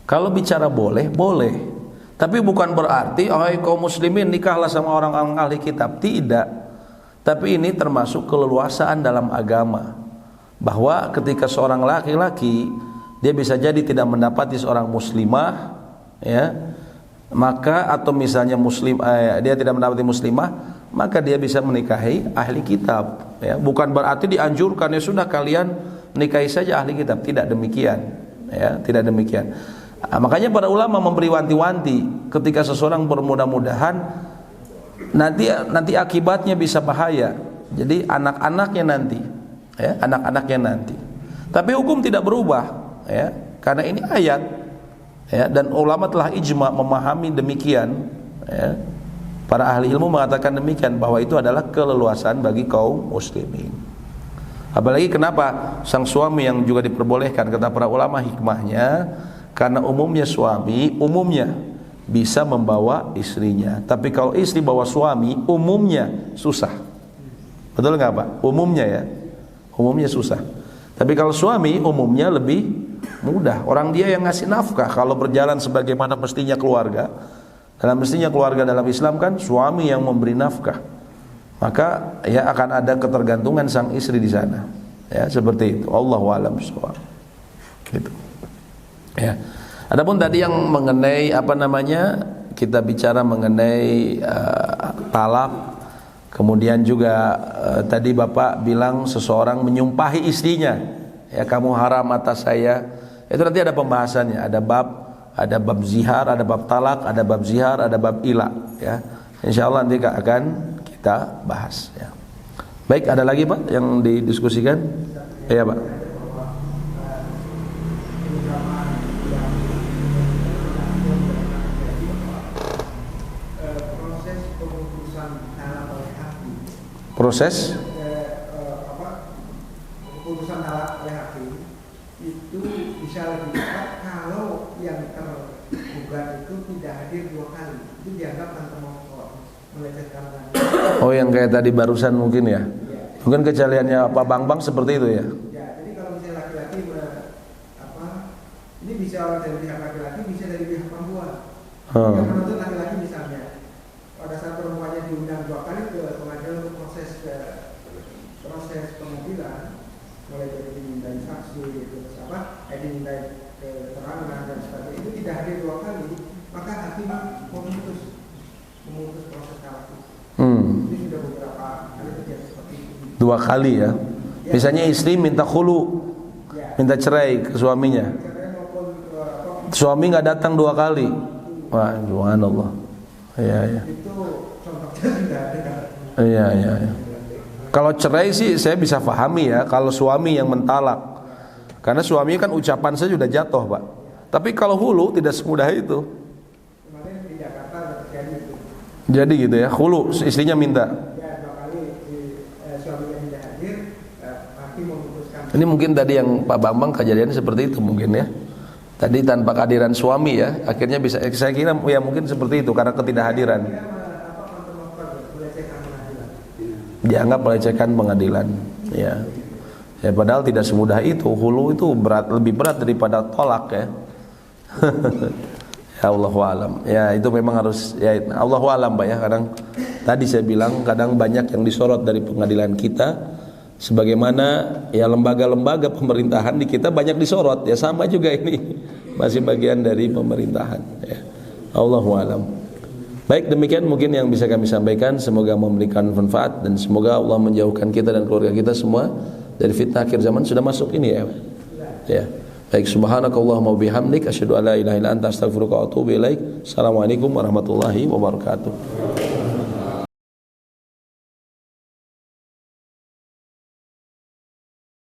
Kalau bicara boleh, boleh. Tapi bukan berarti kaum muslimin nikahlah sama orang-orang ahli kitab, tidak. Tapi ini termasuk keleluasaan dalam agama, bahwa ketika seorang laki-laki dia bisa jadi tidak mendapati seorang muslimah, ya, maka atau misalnya dia tidak mendapati muslimah, maka dia bisa menikahi ahli kitab, ya. Bukan berarti dianjurkan ya sudah kalian nikahi saja ahli kitab, tidak demikian, ya, tidak demikian. Makanya para ulama memberi wanti-wanti ketika seseorang bermudah-mudahan nanti akibatnya bisa bahaya. Jadi anak-anaknya nanti, ya, anak-anaknya nanti. Tapi hukum tidak berubah, ya, karena ini ayat, ya, dan ulama telah ijma memahami demikian, ya. Para ahli ilmu mengatakan demikian, bahwa itu adalah keleluasaan bagi kaum muslimin. Apalagi kenapa sang suami yang juga diperbolehkan, kata para ulama hikmahnya, karena umumnya suami bisa membawa istrinya. Tapi kalau istri bawa suami, umumnya susah. Betul nggak Pak? Umumnya, ya, umumnya susah. Tapi kalau suami, umumnya lebih mudah. Orang dia yang ngasih nafkah. Kalau berjalan sebagaimana mestinya keluarga, dalam Islam kan suami yang memberi nafkah, maka ya akan ada ketergantungan sang istri di sana, ya, seperti itu. Allahu a'lam bishawab. Gitu. Ya. Adapun tadi yang mengenai kita bicara mengenai talak, kemudian juga tadi Bapak bilang seseorang menyumpahi istrinya, ya, kamu haram atas saya. Itu nanti ada pembahasannya, ada bab zihar, ada bab talak, ada bab zihar, ada bab ila, ya. Insyaallah nanti akan kita bahas, ya. Baik, ada lagi Pak yang didiskusikan? Iya Pak. Proses pemutusan proses keputusan talak oleh hakim itu bisa lebih cepat kalau yang tergugat itu tidak hadir 2 kali. Itu dianggap termohon melecehkan. Oh, yang kayak tadi barusan mungkin ya. Mungkin kejaliannya Pak Bambang seperti itu ya. Ya, jadi kalau misalnya laki-laki ini bisa orang dari pihak laki-laki, bisa dari pihak perempuan. Yang menuntut laki-laki misalnya, pada saat perempuannya diundang 2 kali ke pengadilan untuk proses pengadilan, mulai dari dimintai saksi, dimintai keterangan dan sebagainya, itu tidak hadir 2 kali, maka hakim memutus proses talak itu. Ini sudah beberapa kali terjadi seperti itu. 2 kali ya. Misalnya istri minta khulu, minta cerai ke suaminya. Suami nggak datang 2 kali. Wah, subhanallah. Iya. Itu contohnya tidak ada. Iya. Kalau cerai sih saya bisa pahami ya, kalau suami yang mentalak. Karena suami kan ucapan saya sudah jatuh, Pak. Tapi kalau hulu tidak semudah itu. Kemarin di Jakarta terjadi itu. Jadi gitu ya, hulu istrinya minta. Ya, 2 kali suaminya tidak hadir, hakim memutuskan. Ini mungkin tadi yang Pak Bambang kejadian seperti itu mungkin ya. Tadi tanpa kehadiran suami ya, akhirnya bisa. Saya kira ya mungkin seperti itu karena ketidakhadiran. Dianggap melecehkan pengadilan. Ya. Ya padahal tidak semudah itu. Hulu itu lebih berat daripada tolak ya. Ya Allahu alam. Ya itu memang harus ya Allahu alam Pak ya. Kadang tadi saya bilang kadang banyak yang disorot dari pengadilan kita. Sebagaimana ya lembaga-lembaga pemerintahan di kita banyak disorot ya, sama juga ini masih bagian dari pemerintahan ya. Allahu alam. Baik, demikian mungkin yang bisa kami sampaikan, semoga memberikan manfaat dan semoga Allah menjauhkan kita dan keluarga kita semua dari fitnah akhir zaman. Sudah masuk ini ya. Ya. Baik, subhanakallahumma wabihamdik asyhadu an la ilaha illa anta astaghfiruka wa atubu ilaik. Assalamualaikum warahmatullahi wabarakatuh.